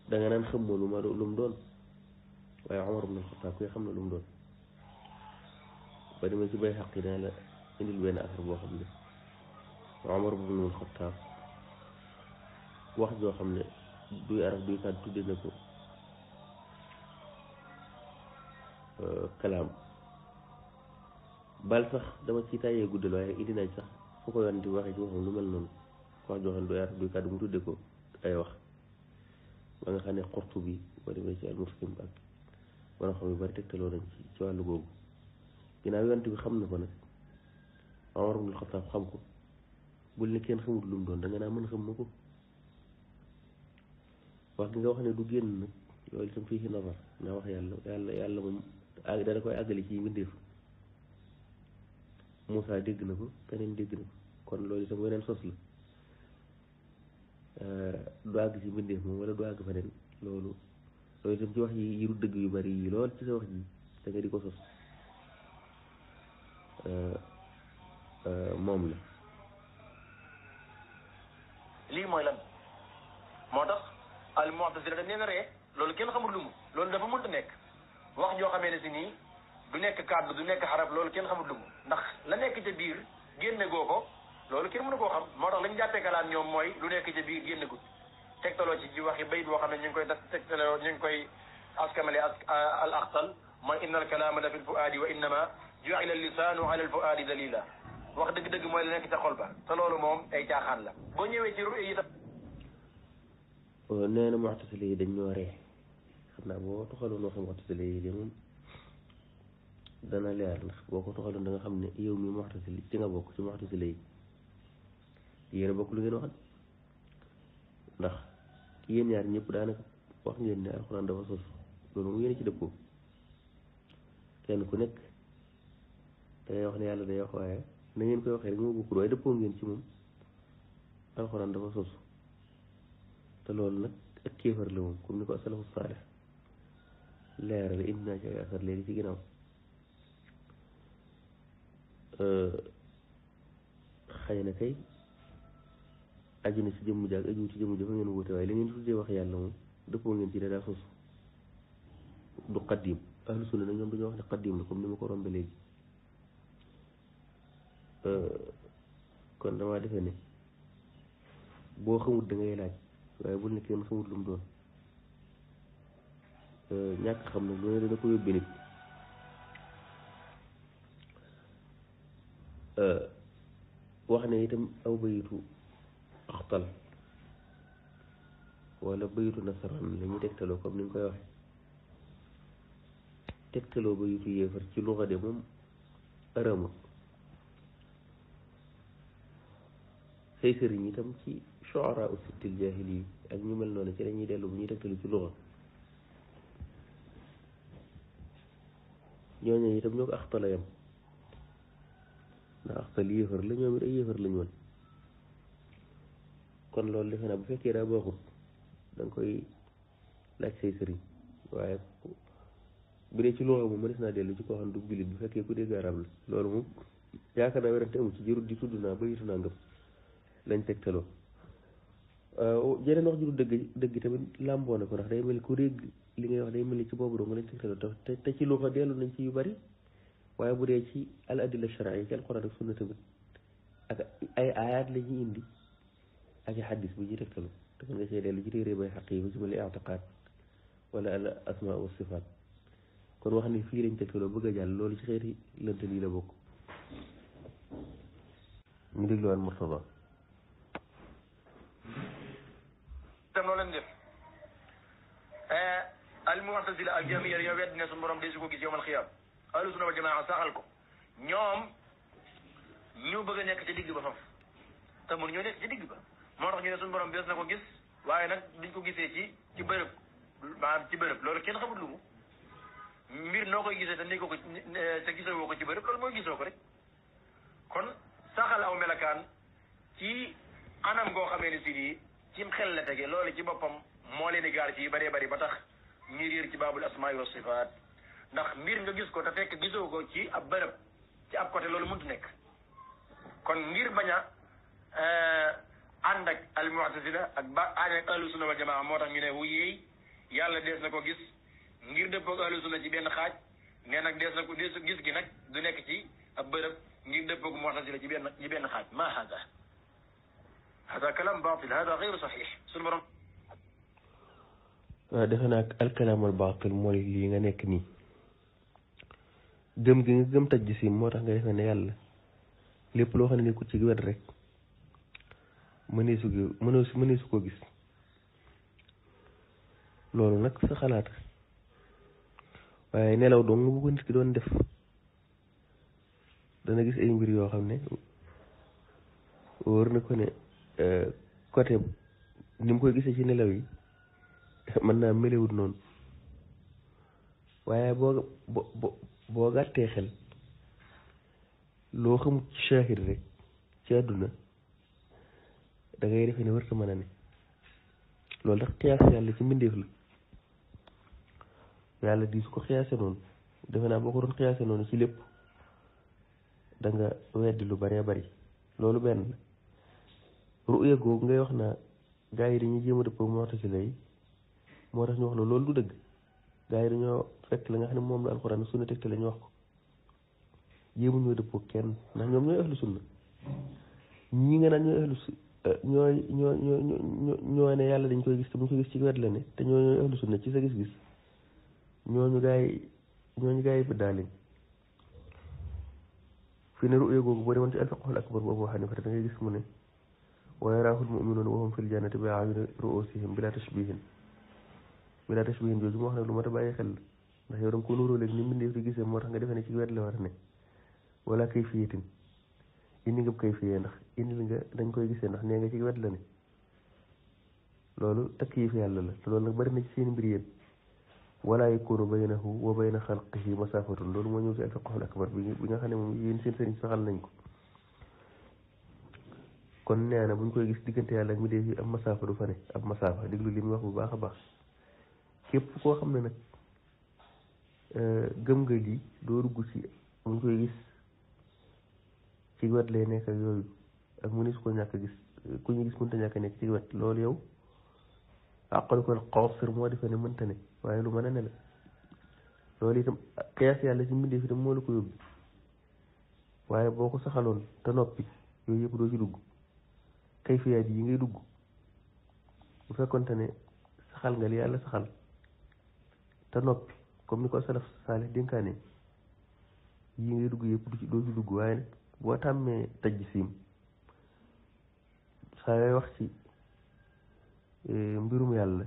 da nga naan xam moo lu mu doon waaye Omar ibn al-Khattab koy xam na lu mu doon ba demee ci bay xaq yi dana la indil benn affaire boo xam ne Omar ibn al-Khattab wax joo xam ne duy araf duy kàddu tudde na ko kalaam bal sax dama ci tàyyee guddal waaye indi naaj sax fu ko yoon di waxee ci waxam lu mel noonu wax joo xam ne duy araf duy kàddu mu tudde ko ay wax ba nga xam ne Qurtubi boo demee ci al-Mufhim ak wala xam yu bari tegtaloo nañ ci wàllu googu ginnaaw yonent bi xam na ko nag Omar ibn al-Khattab xam ko bul ne kenn xamul lu mu doon da nga naa mën xam na ko wax gi nga wax ne du génn nag loolu itam fii ci nazar naa wax yàlla moom dana koy àggali ci mbindeef Moussa dégg na ko keneen dégg na ko kon loolu itam weneen sos la du àgg ci mbindeef moom wala du àgg feneen loolu itam ci wax yi du dëgg yu bari yi lool ci sa wax ji da nga di ko sos moom la lii mooy lan moo tax al mu'tazila dañ leen ree loolu kenn xamul lu mu loolu dafa mënta nekk wax joo xamee ne si nii du nekk kàddu du nekk xarab loolu kenn xamul lu mu ndax la nekk ca biir génne goo ko loolu kenn mënu koo xam moo tax lañ jàppee kalaam ñoom mooy lu nekk ca biir génne gut tegtaloo ci waxi bayit boo xam ne ñu ngi koy tegtaloo ñu ngi koy askamale al axtal mooy inna al kalaama la fi l fuaadi wa innama ju'ila lisaanu ala al fuaadi dalila wax dëgg-dëgg mooy la nekk ca xol ba te loolu moom ay caaxaan la boo ñëwee ci ru'ya yi tam nee na mu'tasila yi dañ ñoo ree xam naa boo toxaloon waxi mu'tasila yi de moom dana leer ndax boo ko toxaloon da nga xam ne yow mi mu'tasila ci nga bokk ci mu'tasila yi yéen a bokk lu ngeen waxat ndax yéen ñaar ñëpp daanaka wax ngeen ne alxuraan dafa sos loolu moom yéen ci dëppoo kenn ku nekk dangay wax ne yàlla day wax waaye na ngeen koy waxee rek moo bokkul waaye dëppoo ngeen ci moom alxuraan dafa sos te loolu nag ak kéefar la moom comme ni ko asalafu saalix leerale indi naa ci ay asar léegi ci ginnaaw xëy na kay aju na ci jëmm jaag aju ci jëmm jafa ngeen wute waaye li ngeen tuddee wax yàlla moom dëppoo ngeen ci ne daa sos du qaddim ahlu sunna nag ñoom dañoo wax ne qaddim la comme ni ma ko rombe léegi kon damaa defee ne boo xamut da ngay laaj waaye bul ne kenn xamut lu mu doon ñàkk xam nag lu ne dana ko yóbbee nit wax ne itam aw bayitu axtal wala bayitu nasaraan la ñuy tegtaloo comme ni nga koy waxe tegtaloo bayitu yéefar ci luxa de moom aramut say sëriñ itam ci shu'ara u sittil jaahili yi ak ñu mel noonu ci lañuy dellu bu ñuy tegtalu ci luxa ñooñu itam ñoo ko axtala yam ndax axtal yéefar la ñoom it ay yéefar lañ woon kon loolu defe naa bu fekkee daa baaxut da nga koy laaj say sëriñ waaye bu dee ci luxa moom mënees naa dellu ci koo xam ne du jullit bu fekkee ku dégg arab la loolu moom yaakaar naa werante amu ci jërut di tudd naa ba yitu naa ngëm lañ tegtaloo jeneen wax ju du dëgg tamit làmboo na ko ndax day mel ku dégg li ngay wax day mel ni ci boobu dong lañ tegtaloo te ci luxa dellu nañ ci yu bari waaye bu dee ci al adilla shar'iyya ci alquran ak sunna tamit ak ay ayaat la ñuy indi ak i xaddis bu ñuy tegtaloo te mën nga see dellu ci téere bay xaq yi ba ci mel ni i'tiqaad wala al asmaa wa sifaat kon wax ni fii lañ tegtaloo bëgg a jàll loolu ci xeeti lënt lii la bokk ñu dégluwaat Murtada tam noonu leen def al mu'tazila ak jahmiya yow wedd ne suñu borom de su ko gis yawmal xiyaam ahlu sunna wal jamaa saxal ko ñoom ñu bëgg a nekk ci digg ba faf te mënu ñoo nekk ci digg ba moo tax ñu ne suñu borom des na ko gis waaye nag duñ ko gisee ci bërëb maanaam ci bërëb loolu kenn xamut lu mu mbir noo koy gisee te ni ko te gisoo woo ko ci bërëb loolu mooy gisoo ko rek kon saxal aw melakaan ci anam goo xamee ne si nii cim xel la tege loolu ci boppam moo leen di gaar ci yu bëree bëri ba tax ñu réer ci baabul asmaa wa sifaat ndax mbir nga gis ko te fekk gisoo ko ci ab bërëb ci ab côté loolu mënut nekk kon ngir bañ a ànd ak al mu'tazila ak ànd ak ahlu sunna wal jamaa moo tax ñu ne wu yeey yàlla dees na ko gis ngir dëppoog ahlu sunna ci benn xaaj nee nag dees na ko gis gi nag du nekk ci ab bërëb ngir dëppoog mu'tazila ci benn xaaj ma hada kalam batil hada gayru saxiix suñu borom waaw defe naa ak alkalaamul baatil mooy lii nga nekk nii gëm gi nga gëm taj si moo tax nga defee ne yàlla lépp loo xam ne nekkul ci wet rek mëneesu ko gis loolu nag sa xalaat waaye nelaw dong bu ko nit ki doon def dana gis ay mbir yoo xam ne wóor na ko ne côté ni mu koy gisee ci nelaw yi mën naa melewut noonu waaye boo gàttee xel loo xamut ci shahid rek ci àdduna da ngay defee ne warta mën a ne loolu tax xiyaas yàlla ci mbindeef la yàlla di su ko xiyaase noonu defe naa boo ko doon xiyaase noonu ci lépp da nga weddi lu bëree bëri loolu benn la ruya googu ngay wax naa gaa yi dañuy jéem a dëppoo mu'tazila yi moo tax ñu wax loolu du dëgg gaa yi dañoo fekk la nga xam ne moom la alxuraan sunna tegte la ñu wax ko jéemu ñoo dëppoo kenn ndax ñoom ñooy ahlu sunna ñii nga naan ñooy ahlu ñoo ne yàlla dañ koy gis te buñ ko gis ci wet la ne te ñooy ahlu sunna ci sa gis-gis ñooñu gaa yi biddaa lañ fi ne ruya googu boo demoon ci al-fiqhul akbar bu Abu Hanifa da ngay gis mu ne wa yaraahul mu'minuuna wa hum fil jannati bi a'yuni ru'uusihim bila tashbihin jooju mu wax nag lu mat a bàyyi xel ndax yow da nga ko nuróo léegi ni mbindeef di gisee moo tax nga defee ne ci wet la war a ne wala kayfiyatin indi nga kayfiya ndax indi nga dañ koy gisee ndax nee nga ci wet la ne loolu takyiif yàlla la te loolu nag bari na ci seen mbir yéen wala yakunu baynahu wa bayna xalqihi masaafatun loolu moo ñëw ci al-fiqhul akbar bi nga xam ne moom yéen seen sëriñ saxal nañ ko kon nee na buñ koy gis diggante yàlla ak mi dee fi ab masaafa du fa ne ab masaafa déglu li muy wax bu baax a baax képp koo xam ne nag gëm nga lii doo dugg ci buñ koy gis ci wet lay nekk ak yooyu ak mu ni su ko ñàkk gis ku ñu gis mënta ñàkk nekk ci wet loolu yow àqal ko xawsir moo defee ne mënta ne waaye lu mën a ne la loolu itam xiyaas yàlla ci mbindeef itam moo la ko yóbbu waaye boo ko saxaloon te noppi yooyu yëpp doo ci dugg kayfiyaat yi ngay dugg bu fekkonte ne saxal nga li yàlla saxal te noppi comme ni ko salaf saalih dénkaane yi ngay dugg yëpp doo ci dugg waaye nag boo tàmmee tajsiim saa ngay wax ci mbirum yàlla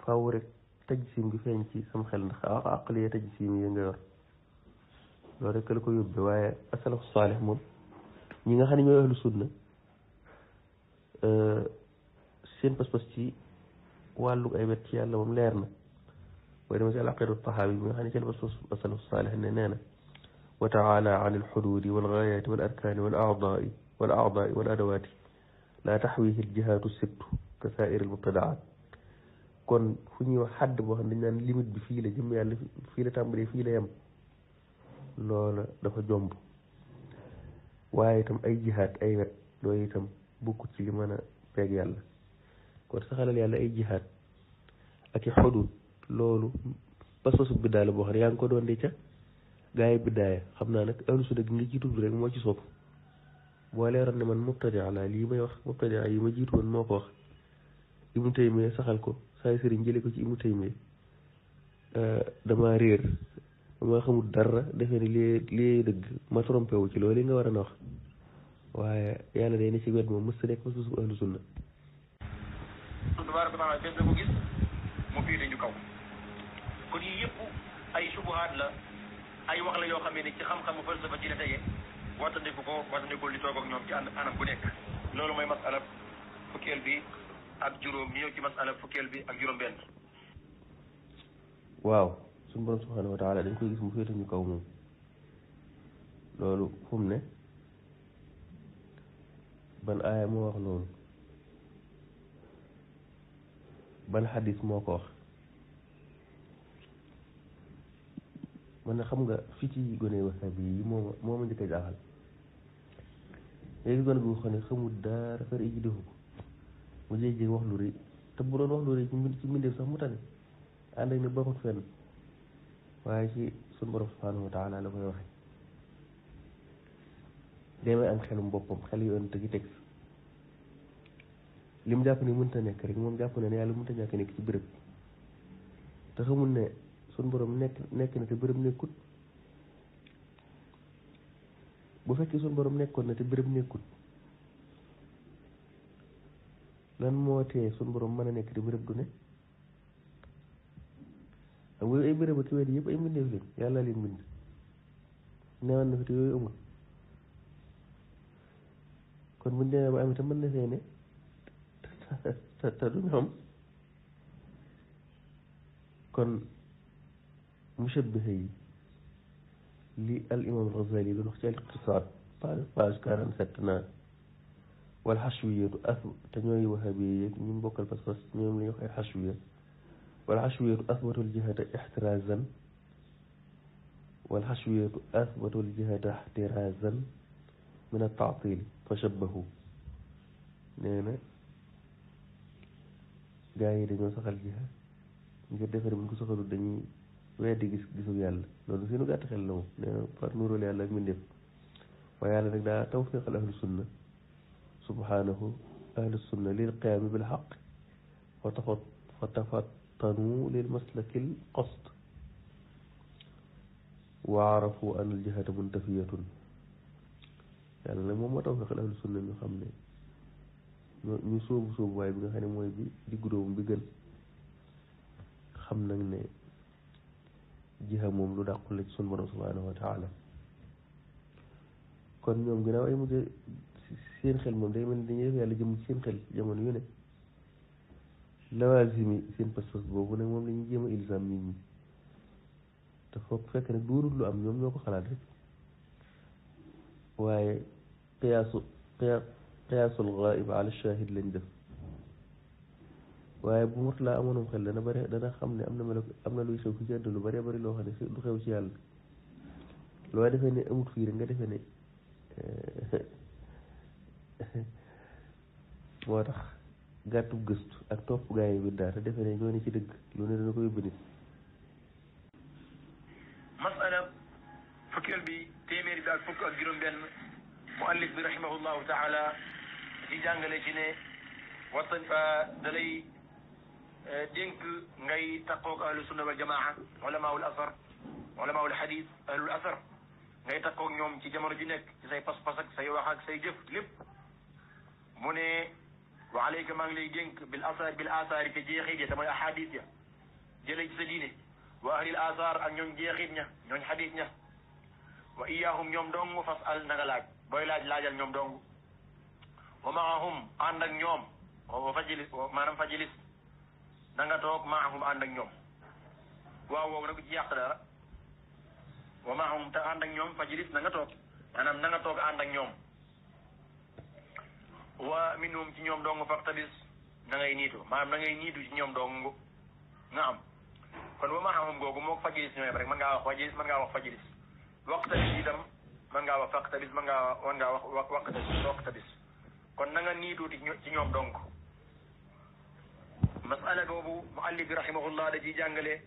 faaw rek tajsiim gi feeñ ci sam xel ndax aqliya tajsiim yi nga yor loolu rek la ko yóbbee waaye asalafu saalih moom ñi nga xam ne ñooy ahlu sunna seen pas-pas ci wàllu ay wet ci yàlla moom leer na booy dema ci al-aqiida at-tahaawi bi nga xam ne ci la pas-pas asalafu saalih ne nee na wa taala an al-xuduudi wal-gaayaati wal-arkaani wal-a'daa'i wal adawaati laa taxwiihi al-jihaatu sittu ka saa'iri al-mubtadaat kon fu ñuy wax xadd boo xam ne dañ naan limite bi fii la jëm yàlla fii la tàmbalee fii la yem loola dafa jomb waaye itam ay jihaat ay wet loolu itam bokkut ci li mën a peeg yàlla kon saxalal yàlla ay jihaat ak i xudud loolu pas-pasu biddaa la boo xam ne yaa ngi ko doon di ca gaa yi biddaaya xam naa nag ahlu sunna gi nga ci tudd rek moo ci soob boo leeroon ne man mubtadia la lii may wax mubtadia yi ma jiitu woon moo ko wax Ibnu Taymiya saxal ko saay sëriñ jële ko ci Ibnu Taymiya dama réer dama xamul dara defee ni lii dëgg ma trompé wu ci loolu nga war a wax waaye yàlla day ne ci wet moom mës ta nekk pas-pasu ahlu sunna tabaraka wa taala def na ko gis mu féete ñu kaw kon yii yëpp ay subuhaat la ay wax la yoo xam ne ci xam-xamu falsafa ci la tege wattandiku li toog ak ñoom ci anam bu nekk loolu mooy masala fukkeel bi ak juróom ñu ñëw ci masala fukkeel bi ak juróom benn waaw suñu borom subhanahu wa taala dañ koy gis mu féete ñu kaw moom loolu fu mu ne ban aaya moo wax loolu ban xadis moo ko wax man na xam nga fii ci gone wasabi yi moo ma njëkk a jaaxal léegi gone gu xam ne xamul dara far iji defu ko mu jéeg-jéeg wax lu rëy te bu doon wax lu rëy ci mbindeef sax mu tane ànd ak ne bokkut fenn waaye ci suñu borom subhanahu wa taala la koy waxe demee am xelum boppam xel yoon te gi teg li mu jàpp ne mënta nekk rek moom jàpp ne yàlla mënta ñàkk nekk ci béréb te xamul ne suñu borom nekk na te béréb nekkut bu fekkee suñu borom nekkoon na te béréb nekkut lan moo tee suñu borom mën a nekk te béréb du ne xam nga ay béréb ak wet yëpp ay mbindeef leen yàlla leen bind newoon na fi te yooyu amul kon buñ demee ba am itam mën na fee ne te du ñoom kon mushabbiha yi li al imam al-Ghazali doon wax ci al-Iqtisaad page 47 naa wal xashwiyatu te ñooy wahabi yeeg ñu bokkal pas-pas ñoom la ñuy wax ay xashwiya wal xashwiyatu asbatu al-jihata ixtirazan wal xashwiyatu asbatu al-jihata ixtirazan min at-ta'til fa shabbahu nee na gaa yi dañoo saxal jihaad ngir defare buñ ko saxalul dañuy weddi gisu yàlla loolu seenu gàtt xel la moom nee na far nuural yàlla ak mbindeef waaye yàlla nag daa tawfiqal ahlu sunna subhanahu ahlu sunna lil qiyaami bil xaq fa tafattanu lil maslakil qasd wa arafu an al jihaada muntafiyatun yàlla nag moom moo tawfiqal ahlu sunna ñu xam ne ñu sóobu waaye bi nga xam ne mooy bi diggu dóomu bi gën xam nag ne jiha moom lu dàqul la ci sunu borom subhanahu wa taala kon ñoom ginnaaw ay mujj seen xel moom day mel ni dañuy def yàlla jëm ci seen xel jamono yu ne lawazimi seen pas-pas boobu nag moom la ñuy jéem a ilzam nit ñi te foog fekk nag duurut lu am ñoom ñoo ko xalaat rek waaye qiyaasul ghaib ala shahid lañ def waaye bu mot laa amoonum xel dana xam ne am na luy xew ci àdduna lu bari bari loo xam ne du xew ci yàlla loo defee ne amut fii rek nga defee ne moo tax gàttu gëstu ak topp gaa yi biddaa te defee ne ñoo ne ci dëgg lu ne dana ko yóbbu nit masala fukkeel bi téeméer bi ak fukk ak juróom benn muallif bi rahimahullahu taala ci jàngale ci ne wattan da lay dénk ngay taqoog ahlu sunna wal jamaa ulamaul asar ulamaul hadis ahlul asar ngay taqoog ñoom ci jamono ji nekk ci say pas-pas ak say wax ak say jëf lépp mu ne wa alayka maa ngi lay dénk bil asaari te jeexit ya te mooy ahadis ya jëlee ci sa diine wa ahlil asar ak ñooñ jeexit ña ñooñ hadis ña wa iyahum ñoom dong fas al na nga laaj booy laajal ñoom dong wa maahum ànd ak ñoom wa fajilis maanaam fajilis na nga toog maahum ànd ak ñoom waaw woowu nag ci yàq dara wa maahum te ànd ak ñoom fajilis na nga toog maanaam na nga toog ànd ak ñoom wa minhum ci ñoom dong faqtabis na ngay niitu maanaam na ngay niitu ci ñoom dong nga am kon wa maahum googu moo fajilis ñooy rek mën ngaa wax fajilis mën ngaa wax fajilis waqtabis itam mën ngaa wax faqtabis mën ngaa wax waqtabis kon na nga niitu ci ñoom dong masala boobu muallif bi rahimahullah da ciy jàngale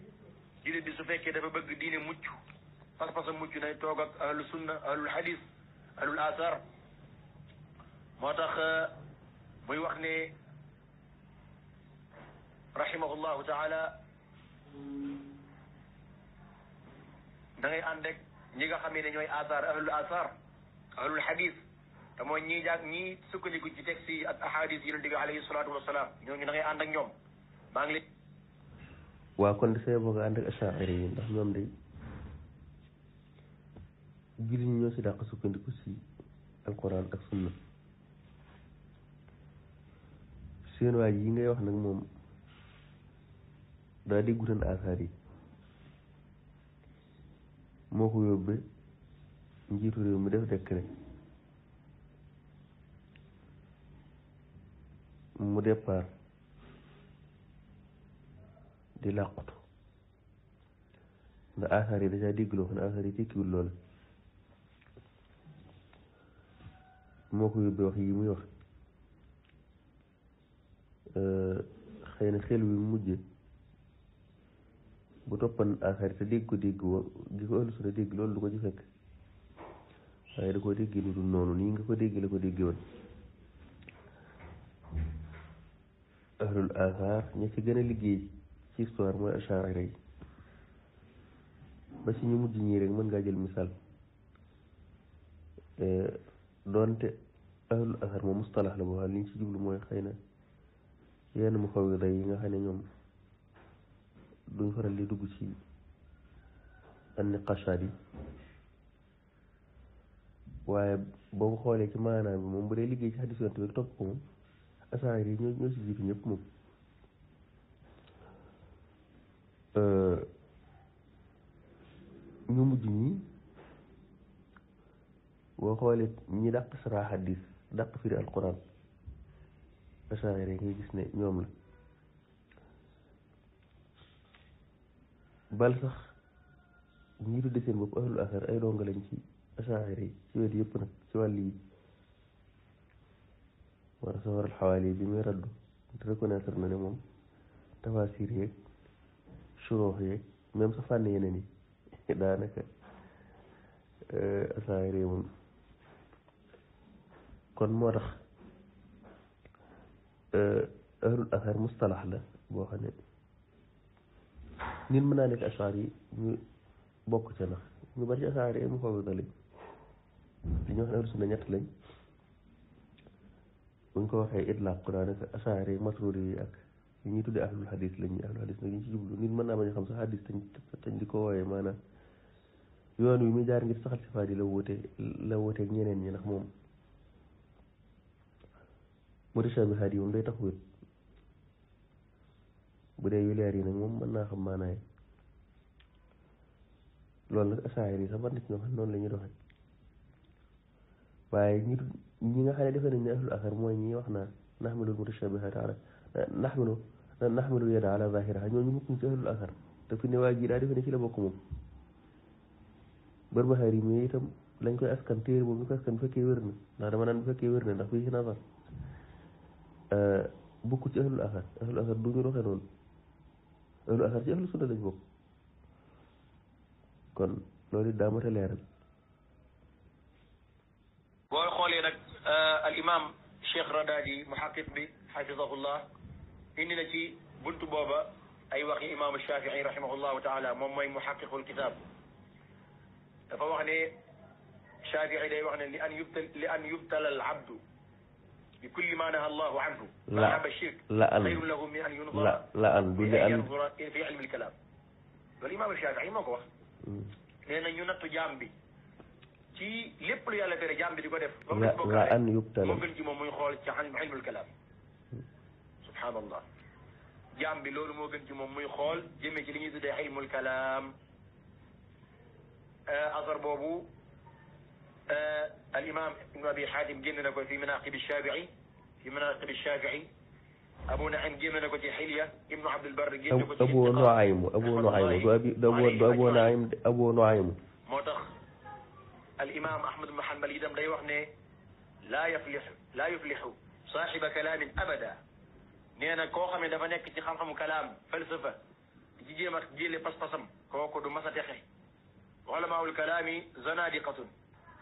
jullit bi su fekkee dafa bëgg diine mucc pas-pasam mucc nay toog ak ahlu sunna ahlul hadis ahlul asar moo tax muy wax ne rahimahullahu taala da ngay ànd ak ñi nga xam ne ñooy asar ahlul hadis te mooy ñii sukkandiku ci texte yi ak ahadis yonent bi alayhi salaatu wasalaam ñooñu da ngay ànd ak ñoom maa ngi leen. waaw kon de say boo nga ànd ak achaari yi ndax ñoom de jullit ñi ñoo si dàq sukkandiku si alquran ak sunna seen waay yi ngay wax nag moom daa déggutan asaar yi moo ko yóbbe njiitu réew mi def décret mu départ di làqutu ndax asaar yi dèjà déggloo xam ne asaar yi tekkiwul loola moo ko yóbbee wax yi muy wax xëy na xel wi mujje bu toppan asaar yi te dégg ko dégg gi ko ëllu suna dégg loolu du ko ci fekk waaye da koo déggee lu dul noonu nii nga ko dégg la ko déggee woon ahlul asaar ña ci gën a liggéey ci histoire mooy achaira yi ba ci ñu mujj ñii rek mën ngaa jël misaal doonte ahlul asaar moom mustalax la boo xam liñ ci jublu mooy xëy na yenn mufawwida yi nga xam ne ñoom duñ faral di dugg ci an niqashaat yi waaye boo ko xoolee ci maanaam bi moom bu dee liggéey ci xadis yonent bi topp ko moom asaar yi ñoo ci jiitu ñëpp moom ñu mujj ñi boo xoolee ñi dàq saraa xadis dàq firi alquran asaar yi ngay gis ne ñoom la bal sax ñi tudde seen bopp ahlul asar ay donga lañ ci asaar yi ci wet yëpp nag ci wàll yi war a sawaral xawaali bi muy raddu te reconnaître na ne moom tafasir yeeg suroox yeeg même sa fànn yeneen yi daanaka asaar yi moom kon moo tax ahlul asar mustalax la boo xam ne nit mën naa nekk asaar yi ñu bokk ca ndax ñu bari ci asaar yi mu fawwida lañ li ñu wax ne ahlu sunna ñett lañ buñ ko waxee itlaaq ko daanaka asaar yi maturidi yi ak yi ñuy tuddee ahlul hadis lañ ñu ahlul hadis nag ñu ci jublu nit mën naa bañ a xam sax hadis tañ di ko wooyee maanaam yoon wi muy jaar ngir saxal sifaat yi la wuteeg ñeneen ñi ndax moom mutashabihaat yi moom day tax wét bu dee yu leer yi nag moom mën naa xam maanaay loolu nag asaar yi sax war na ci ñoo xam noonu la ñuy doxee waaye ñi nga xam ne defe nañ ne ahlul asar mooy ñi wax naa naxmilul mutashabihaat ala naxmilul yada ala zahiraha ñooñu mukkuñ ci ahlul asar te fi ne waa ji daa defe ne ci la bokk moom Barbahari yi mais itam lañ koy askan téere boobu ñu koy askan bu fekkee wér na ndax dama naan bu fekkee wér na ndax fii ci nazar bokku ci ahlul asar du ñu doxee noonu ahlul asar ci ahlu sunna lañ bokk kon loolu it daa mat a leeral boo xoolee nag al imam Cheikh Radadi muhaqiq bi xafidahullah indi na ci buntu booba ay waxi imaamu Shafii rahimahullahu taala moom mooy muhaqiqul kitab dafa wax ne Shafii day wax ne li an yubtala al abdu bi kulli ma naha allahu anhu mahaba shirk xayrun lahu min an yunzara fi ilmi al kalam loolu imaamu Shafii moo ko wax nee na ñu nattu jaam bi ci lépp lu yàlla tere jaam bi di ko def ba mu des bokkaale moo gën ci moom muy xool ci ilmul kalaam subhaanallah jaam bi loolu moo gën ci moom muy xool jëmee ci li ñuy tuddee ilmul kalaam asar boobu al imam ibnu abi xaatim génn na ko fi manaqib shafii abu naim génn na ko ci xilya ibnu abdul barr génn ko ci abu nuaymu moo tax al imam ahmad ibn hanbal itam day wax ne laa yuflixu saaxiba kalaamin abada nee na koo xam ne dafa nekk ci xam-xamu kalaam falsafa ci jéem a jéele pas-pasam kooku du mas a texe ulamaul kalaami zanadiqatun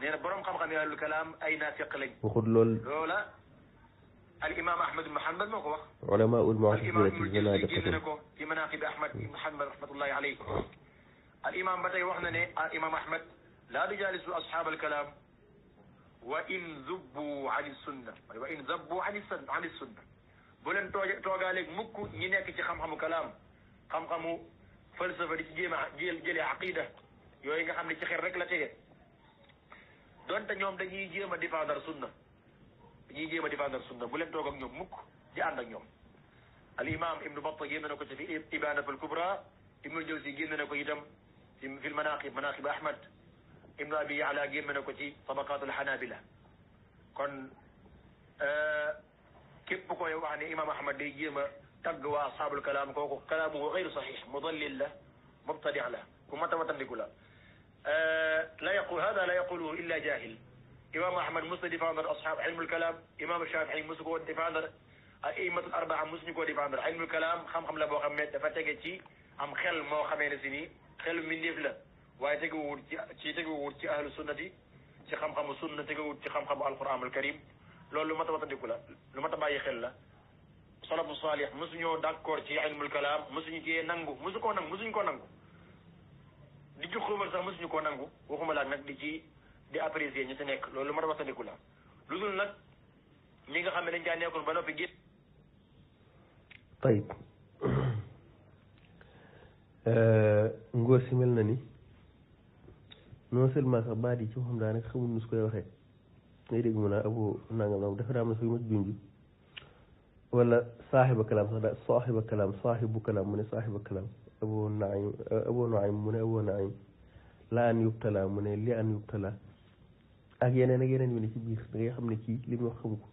nee na borom xam-xam yi ahlul kalaam ay naafiq lañ waxut lool loola al imam ahmad ibn hanbal moo ko wax ulamaul mu'tazilati zanadiqatun génn na ko ci manaqib ahmad ibn hanbal rahmatullahi alayhi al imam ba tey wax na ne al imam ahmad laa tujaalisu ashaab al kalaam wa in zubbu ani sunna wa in zabbu ani sunna bu leen toogaaleeg mukk ñi nekk ci xam-xamu kalaam xam-xamu falsafa di ci jéem a jëlee aqida yooyu nga xam ne ci xel rek la tege donte ñoom dañuy jéem a défendre sunna bu leen toog ak ñoom mukk di ànd ak ñoom al imam ibnu batta génn na ko ci fi ibanatul kubra ibnu jawzi génn na ko itam fi manaqib ahmad ibnu abi ya'la génn na ko ci tabaqatul hanabila kon képp koy wax ne imam ahmad day jéem a tagg waa ashabul kalaam kooku kalaamuhu gayru sahih mudallil la mubtadi la ku matawatandiku la hada la yaquluhu illa jahil imam ahmad musta défendre ashab ilmul kalaam imam shafii musu ko défendre aimatul arbaa musuñu koo défendre ilmul kalaam xam-xam la boo xam ne dafa tege ci am xel moo xamee ne si nii xelu mbindeef la waaye teguwut ci ahlu sunnati ci xam-xamu sunna teguwut ci xam-xamu alquranul karim loolu lu mat a watandiku la lu mat a bàyyi xel la salafu salih musuñoo d'accord ci ilmul kalaam musuñu cee nangu musuñu koo nangu di ci xuumal sax musuñu koo nangu waxuma laak nag di apprécier ñi ci nekk loolu lu mat a watandiku la lu dul nag ñi nga xam ne dañ caa nekkoon ba noppi gis tayib ngóor si mel na ni non seulement sax baat yi ci xam daanaka xamul nu su koy waxee ngay dégg mu naa abu nangam nangam dafa daa am na fi ma junj wala saaxiba kalaam sax daal saaxibu kalaam mu ne saaxiba kalaam abu naim mu ne abu naim la an yubtala mu ne li an yubtala ak yeneen yu ne ci biir da ngay xam ne kii li mu wax xamu ko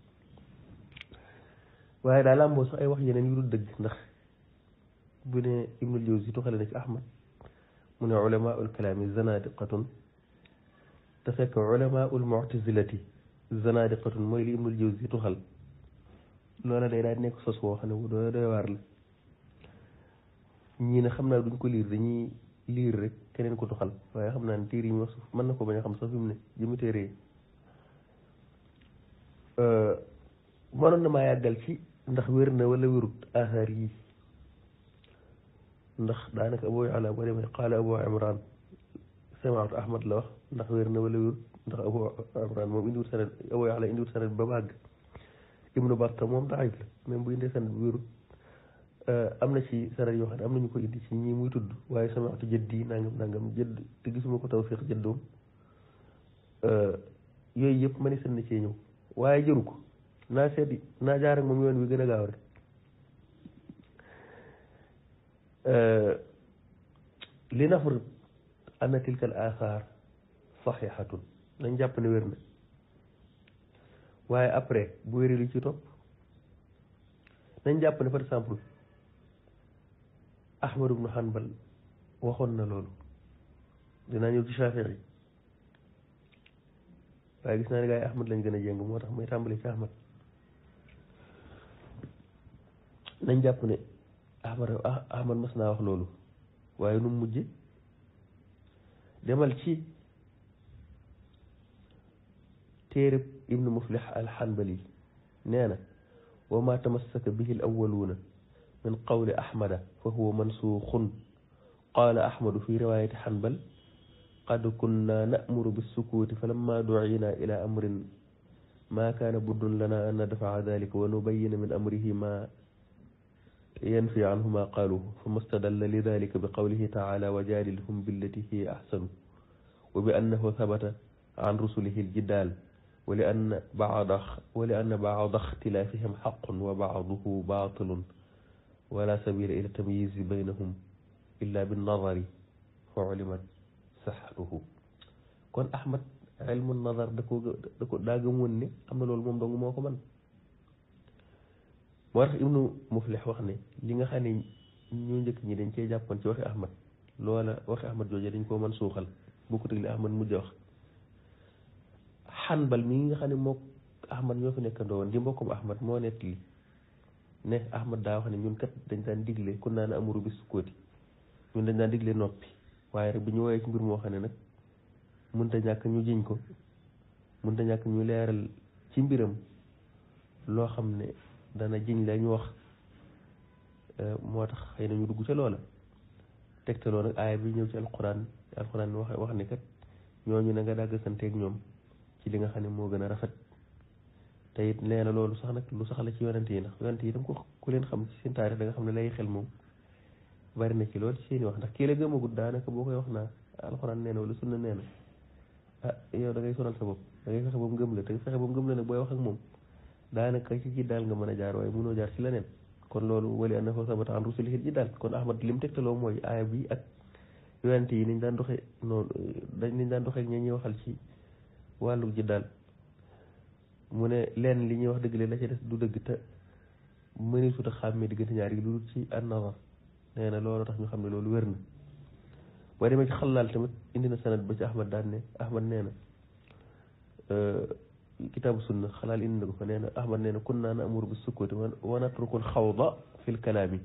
waaye daal làmboo sax ay wax yeneen yu dul dëgg ndax bu ne ibnul jawzi tuxale na ci ahmad mu ne ulamaul kalaami zanadiqatun te fekk ulamaul mu'tazilati zanadiqatun mooy li ibnul jawzi tuxal loola day daal nekk sos woo xam ne bu doy waar la ñii ne xam naa duñ ko liir dañuy liir rek keneen ko tuxal waaye xam naa ne téere yi ñu wax suuf mën na ko bañ a xam sax fi mu ne jëmi téere yi mënoon na maa yàggal ci ndax wér na wala wérut asaar yi ndax daanaka Abu Ya'la boo demee qaala Abu Imran sami'tu Ahmad la wax ndax wér na wala wérut ndax Abu Imran moom indiwut sanad Abu Ya'la indiwut sanad ba màgg Ibnu Batta moom daif la même bu indee sanad bi wérut am na ci sanad yoo xam ne am nañu ko indi ci ñi muy tudd waaye sami'tu jaddi nangam jëdd te gisuma ko tawfiq jëddoom yooyu yëpp ma ni seen na cee ñëw waaye jëru ko naa seeti naa jaar ak moom yoon wi gën a gaaw rek li nafrut anna tilka al athar saxihatun nañ jàpp ne wér na waaye après bu wéree li ci topp nañ jàpp ne par exemple Ahmad ibnu Hanbal waxoon na loolu dinaa ñëw ci Shafii waaye gis naa ne gars yi Ahmad lañ gën a jéngu moo tax may tàmbali ci Ahmad nañ jàpp ne Ahmad mas naa wax loolu waaye nu mu mujje demal ci téereb ibnu Muflih al-Hanbali nee na wa ma tamassaka bihi al-awwaluuna min qawli ahmada fa huwa mansuuxun qaala ahmadu fi riwaayati Hanbal qad kunna na'muru bis-sukuuti falamma du'inaa ilaa amrin maa kaana buddun lanaa an nadfa'a dhaalika wa nubayyina min amrihi maa yanfi anhu maa qaaluhu thumma istadalla li dhaalika bi qawlihi ta'aalaa wa jaadilhum billatii hiya ahsanu wa bi annahu thabata an rusulihi al-jidaal wa li anna ba'da ikhtilaafihim haqqun wa ba'duhu baatilun wa laa sabiila ilaa tamyiizi baynahum illaa bin-nazari fa ulimat sihhatuhu. kon Ahmad ilmu nazar daa gëmoon ne am na loolu moom dong moo ko mën moo tax Ibnu Muflih wax ne li nga xam ne ñu njëkk ñi dañ cee jàppoon ci waxi Ahmad loola waxi Ahmad jooju dañ koo mën suuxal bu ko teg li Ahmad mujj wax. Hanbal mi nga xam ne mook Ahmad ñoo fi nekkandoo woon di mbokkum Ahmad moo nekk li ne Ahmad daa wax ne ñun kat dañ daan digle kun naa ne amuru bis sukkooti ñun dañ daan digle noppi waaye rek bi ñu woowee ci mbir moo xam ne nag mënta ñàkk ñu jiñ ko mënta ñàkk ñu leeral ci mbiram loo xam ne dana jiñ la ñu wax moo tax xëy na ñu dugg ca loola tegtaloo nag aaya bi ñëw ci alquran wax ne kat ñooñu na nga dàgg santeeg ñoom ci li nga xam ne moo gën a rafet te it nee na loolu sax nag lu sax la ci yonent yi ndax yonent yi tam ku leen xam ci seen taarix da nga xam ne lay xel moom bari na ci loolu ci seen i wax ndax kii la gëmagut daanaka boo koy wax naa alxuraan nee na wala sunna nee na yow da ngay sonal sa bopp da ngay fexe ba mu gëm la te fexe ba mu gëm la nag booy wax ak moom daanaka ci daal nga mën a jaar waaye mënoo jaar ci leneen kon loolu wali annahu sabata an rusulihi ji daal kon Ahmad lim tegtaloo mooy aaya bi ak yonent yi niñ daan doxee noonu niñ daan doxee ak ñi ñuy waxal ci wàllu ji daal mu ne leen li ñuy wax dëgg la ci des du dëgg te mënitut a xàmmee diggante ñaar yi lu dul ci an-nazar nee na loolu tax ñu xam ne loolu wér na boo demee ci xalaal tamit indi na sanad ba ci Ahmad daan ne Ahmad nee na kitaabu sunna xalaal indi na ko fa nee na Ahmad nee na kunna na'muru bis sukuti wa natruku al-xawda fi l-kalaami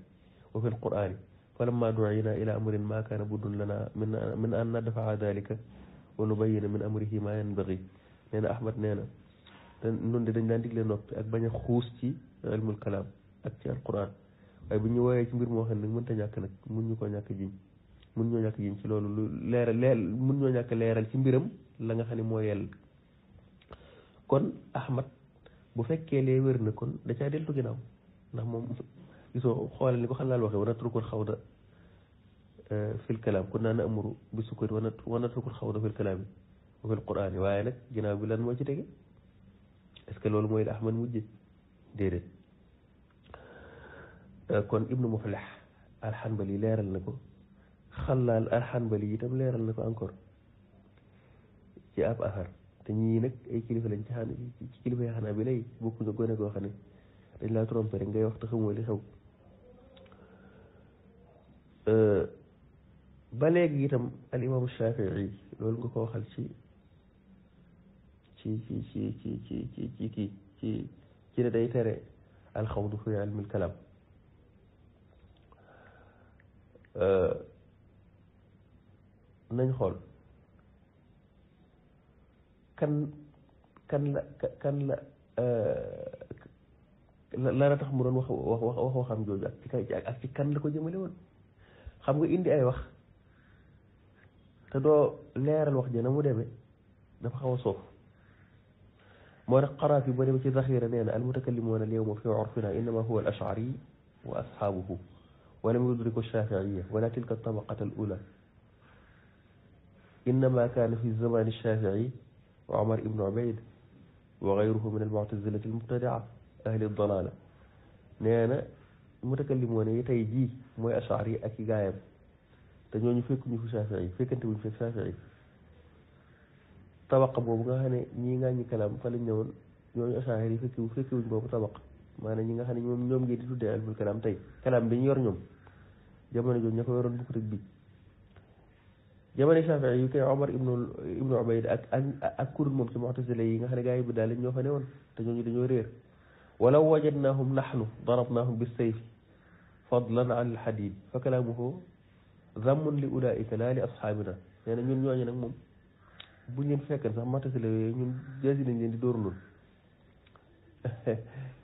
wa fi l-qur'aani falamma du'ina ila amrin ma kaana buddun lana min an nadfa'a dalika wa nubayyina min amrihi ma yanbaghi nee na Ahmad nee na nun de dañ daan digle noppi ak bañ a xuus ci ilmul kalaam ak ci alquran waaye bu ñu woowee ci mbir moo xam ne nag mënta ñàkk nag mun ñoo ñàkk jiñ ci loolu lu mun ñoo ñàkk leeral ci mbiram la nga xam ne moo yell kon Ahmad bu fekkee lee wér na kon da caa deltu ginnaaw ndax moom gisoo xoolal ni ko xalaal waxee wa natrukul xawda fil kalaam kunna na'muru bi sukut wa natrukul xawda fil kalaam wa fil qur'aan waaye nag ginnaaw bi lan moo ci tege est-ce que loolu mooy la Ahmad mujje déedéet kon Ibnu Muflih al-Hanbali leeral na ko Xalaal al-Hanbali itam leeral na ko encore ci ab afar te ñii nag ay kilifa lañ ci kilifa yi xanaa bi lay bokku nga gone koo xam ne dañ laa trompé rek ngay wax te xamoo li xew ba léegi itam al imaamu Shafii loolu nga ko waxal ci ne day tere alxawdu fi ilmil kalaam nañ xool kan la la tax mu doon wax waxam jooju ak ci kan la ko jëmale woon xam nga indi ay wax te doo leeral wax ja na mu demee dafa xaw a soof moo tax Qaraafi boo demee ci Zaxira nee na almutakallimuuna al-yawma fi urfina innama huwa al-Ash'ari wa ashaabuhu wa lam yudriku ash-Shaafi'iyya wala tilka at-tabaqata al-ula innama kaana fi zaman ash-Shaafi'i wa Umar ibn Ubayd wa ghayruhu min al-mu'tazilati al-mubtadi'a ahli ad-dalaala nee na mutakallimuuna yi tey jii mooy Ash'ari ak i gaayam te ñooñu fekkuñu fi Shaafi'i fekkante wuñu fekk Shaafi'i tabaqa boobu nga xam ne ñii ngaa ñi kalaam fa lañ ñëwoon ñooñu Ash'ari yi fekkiwuñ boobu tabaqa maanaam ñi nga xam ne ñoom ngeen di tuddee ilmul kalaam tey kalaam bi ñu yor ñoom jamono jooju ña ko yoroon bukkut ak bi jamono Shaafi'i yu koy Omar ibnu Ubayd ak kurul moom ci mu'tazila yi nga xam ne gaa yi bi daal ñoo fa ne woon te ñooñu dañoo réer walaw wajadnaahum nahnu darabnaahum bis-sayfi fadlan an al-hadiid fa kalaamuhu zammun li ulaa'ika laa li ashaabina nee na ñun ñooñu nag moom buñ leen fekkan sax mu'tazila yooyu ñun jaasi nañ leen di dóorloon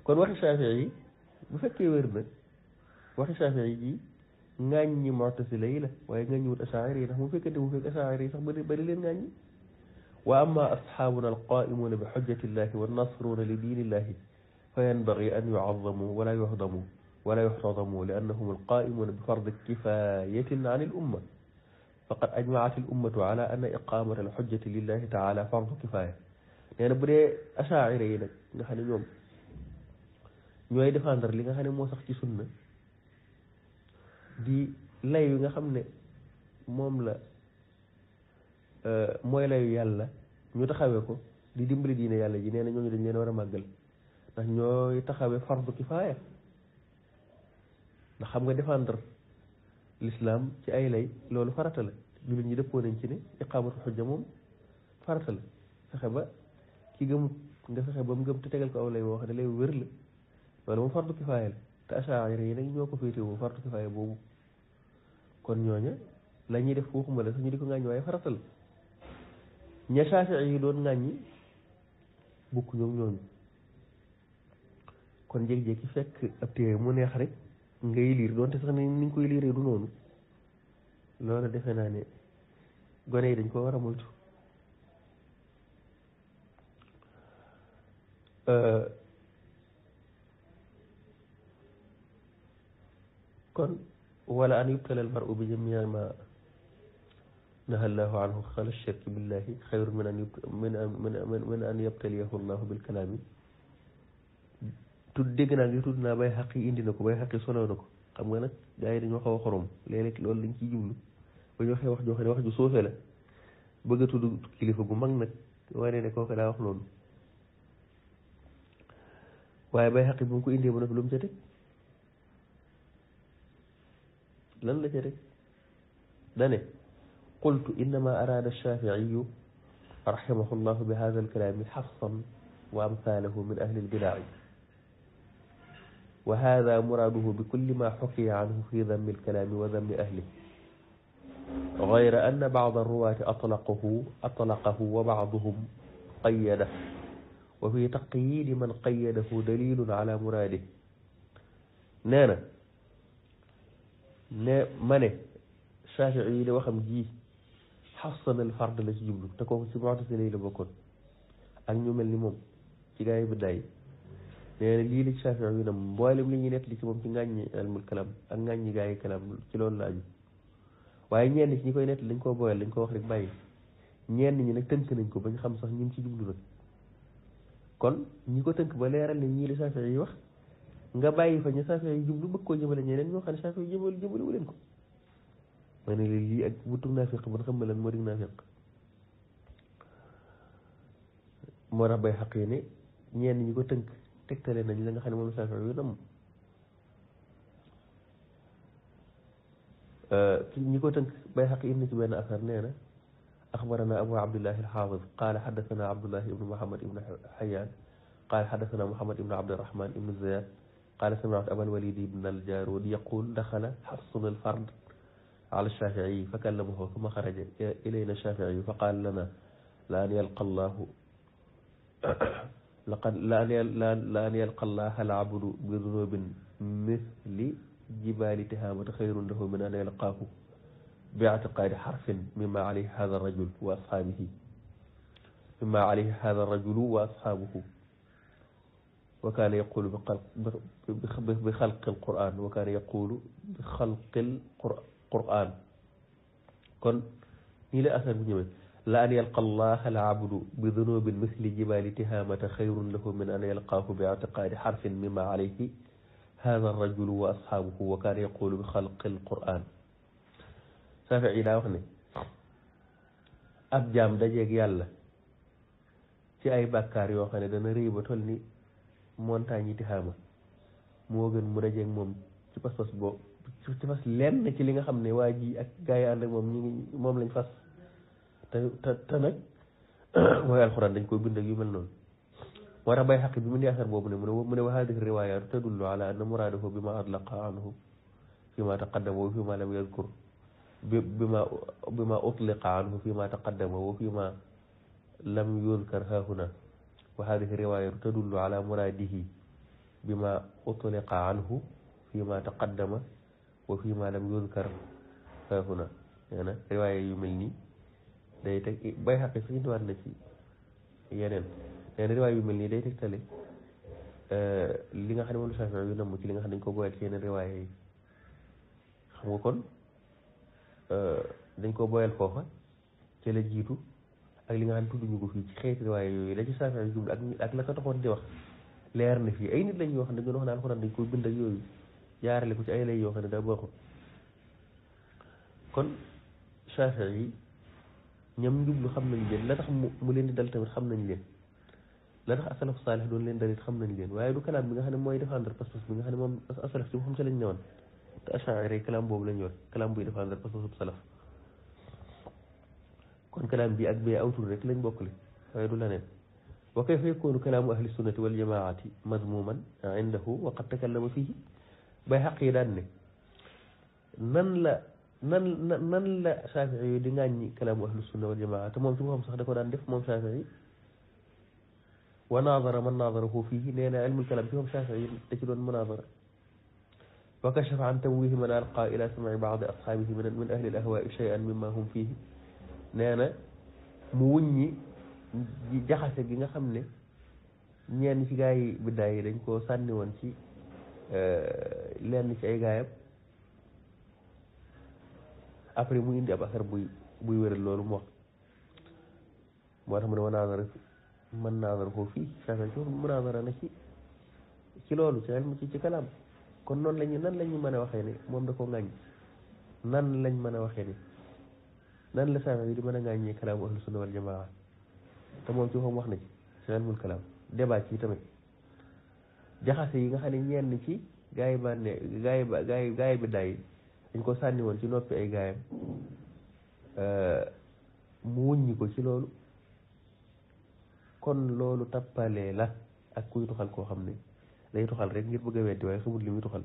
kon waxi Shaafi'i yi bu fekkee wér na waxi Shaafi'i yi ŋàññi mu'tazila yi la waaye ŋàññi wut Ash'ari yi ndax mu fekkante mu fekk Ash'ari yi sax bari leen ŋàññi wa amma ashaabuna al-qaa'imuuna bi hujjatillahi wan-naasiruuna li diinillahi fa yanbaghi an yu'azzamu wala yuhdamu wala yuhtadamu li annahum al-qaa'imuuna bi fardi kifaayatin an al-umma faqad ajma'at al-ummatu ala anna iqaamata al-hujjati lillahi ta'ala fardu kifaaya nee na bu dee Ash'ari yi nag nga xam ne ñoom ñooy défendre li nga xam ne moo sax ci sunna di lay wi nga xam ne moom la mooy layu yàlla ñu taxawee ko di dimbali diine yàlla ji nee na ñooñu dañ leen war a màggal ndax ñooy taxawee fardu kifaaya ndax xam nga défendre l'islam ci ay lay loolu farata la jullit ñi dëppoo nañ ci ne iqaamatu xujja moom farata la fexe ba ki gëmut nga fexe ba mu gëm te tegal ko aw lay woo xam ne lay wér la loolu moom fardu kifaaya la te Ash'ari yi nag ñoo ko féetewoo fardu kifaaya boobu kon ñooña la ñuy def waxuma la sax ñu di ko ŋàññi waaye farata la ña Shaafi'i yi doon ŋàññi bukk ñooñu kon jékki-jékki fekk ab téere mu neex rek ngay liir doonte sax ni nga koy liiree du noonu loolu defe naa ne gone yi dañ ko war a moytu kon wala an yubtala al mar'u bi jamii ma naha llahu anhu xala shirki billahi xayru min an yabtaliyahu llahu bil kalaami dégg naa ngi tudd naa bay xaq yi indi na ko bay xaq yi solo na ko xam nga nag gars yi dañoo xaw a xorom léeg-léeg loolu dañ ciy jublu ba ñu waxee wax joo xam ne wax ju suufee la bëgg a tudd kilifa gu mag nag wane ne kooku daa wax loolu waaye bay xaq yi bu mu ko indee ba nag lu mu ca teg lan la ca teg dane qultu innama araada ash-shaafi'iyu rahimahu llahu bi haadha al-kalaami xafsan wa amthaalahu min ahli al-bidaa'i wa haaza muraaduhu bi kulli maa xukiya anhu fi dammi al-kalaami wa dammi ahlihi gayra anna ba'da ar-ruwaati atlaqahu wa ba'duhum qayyadahu wa fi taqyiidi man qayyadahu daliilun alaa muraadihi nee na ne ma ne Shaafi'i yi de waxam ji xasan al fard la ci jublu te kooku ci mu'tazila yi la bokkoon ak ñu mel ni moom ci gaa yi biddaa yi nee na lii la ci Shaafi'i yi nag mboolem li ñuy nett li ci moom ci ŋàññi ilmul kalaam ak ŋàññi gaa yi kalaam ci loolu la aju waaye ñenn ci ñi koy nett dañ koo booyal dañ ko wax rek bàyyi ñenn ñi nag tënk nañ ko ba ñu xam sax ñu ci jublu nag kon ñi ko tënk ba leeral ne ñii la Shaafi'i yi wax nga bàyyi fa ñu Shaafi'i yi jublu bëgg koo jëmale ñeneen ñoo xam ne Shaafi'i yi jëmale wu leen ko ma ne leen lii ak wutug naafiq ban xam lan moo dig naafiq moo tax bay xaq yi ne ñenn ñi ko tënk tegtale nañ la nga xam ne moom Shaafi'i yu nam ñi ko tënk bay xaq indi ci benn affaire nee na axbarana abu abdillahi alxaafid qaala xaddathana abdullahi ibnu muhammad ibnu xayaan qaala xaddathana muhammad ibnu abdirahman ibnu ziyad qaala sami'tu abal walid ibn al-jaarud yaqul daxala xafsun al-fard ala shaafi'i fa kallamahu thumma xaraja ilayna shaafi'i fa qaala lana la an yalqa allahu la an yalqa allaha al-abdu bi dunubin mithli jibaali tihaamata xayrun lahu min an yalqaahu bi i'tiqaadi xarfin mimma alayhi haadha ar-rajul wa ashaabihi mimma alayhi haadha ar-rajulu wa ashaabuhu wa kaana yaqulu bi xalqi al-Qur'aan wa kaana yaqulu bi xalqi al-Qur'aan kon nii la asar bi ñëwee la an yalqa allaha al-abdu bi dunubin mithli jibaali tihaamata xayrun lahu min an yalqaahu bi i'tiqaadi xarfin mimma alayhi haadha ar-rajulu wa ashaabuhu wa kaana yaqulu bi xalqi al-Qur'aan Shaafi'i daa wax ne ab jaam dajeeg yàlla ci ay bàkkaar yoo xam ne dana rëy ba toll ni montagne yi Tihaama moo gën mu dajeeg moom ci pas-pas boobu ci fas lenn ci li nga xam ne waa ji ak gaa yi ànd ak moom moom lañ fas te nag mooy alxuraan dañ koy bind ak yu mel noonu moo tax bay xaqi bi mu ndi affaire boobu ne mu ne wa haadihi riwaayaatu tadullu ala anna muraadahu bi ma atlaqa anhu fi ma taqaddama wa fi ma lam yadkur bima utliqa anhu fi ma taqaddama wa fi ma lam yudkar haahuna wa haadihi riwaayatu tadullu ala muraadihi bima utliqa anhu fi ma taqaddama wa fi ma lam yudkar haahuna nee na riwaaya yu mel nii day teg bay xaqi sax indiwaat na ci yeneen nee na riwaaya yu mel nii day tegtale li nga xam ne moom la Shaafi'i yu namm ci li nga xam ne dañ ko boyal ci yeneen riwaaya yi xam nga kon dañ ko boyal foofa te la jiitu ak li nga xam ne tudduñu ko fii ci xeeti riwaaya yooyu la ci Shaafi'i jublu ak la ko taxoon di wax leer na fii ay nit lañ yoo xam ne dañ doon wax ne alxuraan dañ koy bind ak yooyu jaarale ko ci ay lay yoo xam ne daa baaxul kon Shaafi'i yi ñam jublu xam nañ leen la tax mu leen di dal tamit xam nañ leen la tax asalaf saalih doon leen dalit xam nañ leen waaye du kalaam bi nga xam ne mooy défendre pas-pas bi nga xam ne moom asalaf ci xam ci lañ ñëwoon te achaari kalaam boobu lañ yor kalaam buy défendre pas-pasub salaf kon kalaam bi ak bee awtul rek lañ bokkle waaye du leneen wa kayfa yakunu kalaamu ahli sunnati wal jamaati mazmuman indahu wa qad takallama fihi bay xaq yi daan ne nan la Shaafi'i yi di ŋàññi kalaamu ahli sunna wal jamaa te moom ci boppam sax da ko daan def moom Shaafi'i wa naadara man naadarahu fihi nee na ilmul kalaam ci moom Shaafi'i yi da ci doon munaadara wa kashafa an tamwiihi man alqaa ila sam'i ba'di ashaabihi min ahli al-ahwaa'i shay'an mimma hum fihi nee na mu wuññi jaxase gi nga xam ne ñenn ci gaa yi biddaay yi dañ koo sànni woon ci lenn ci ay gaayam après mu indi ab asar buy wéral loolu mu wax moo tax mu ne munaazara mën naazara foofu fii Shaafi'i ci munaazara na ci loolu ci ilmu ci kalaam kon noonu lañu nan la ñu mën a waxee ne moom da ko ŋàññ nan lañ mën a waxee ne nan la Shaafi'i di mën a ŋàññee kalaamu ahlu sunna wal jamaa te moom ci moom wax na ci ilmul kalaam débat ci tamit jaxase yi nga xam ne ñenn ci gaa yi bànne gaa yi biddaa yi dañ ko sànni woon ci noppi ay gaayam mu wuññi ko ci loolu kon loolu tappalee la ak kuy tuxal koo xam ne day tuxal rek ngir bëgg a weddi waaye xamul li muy tuxal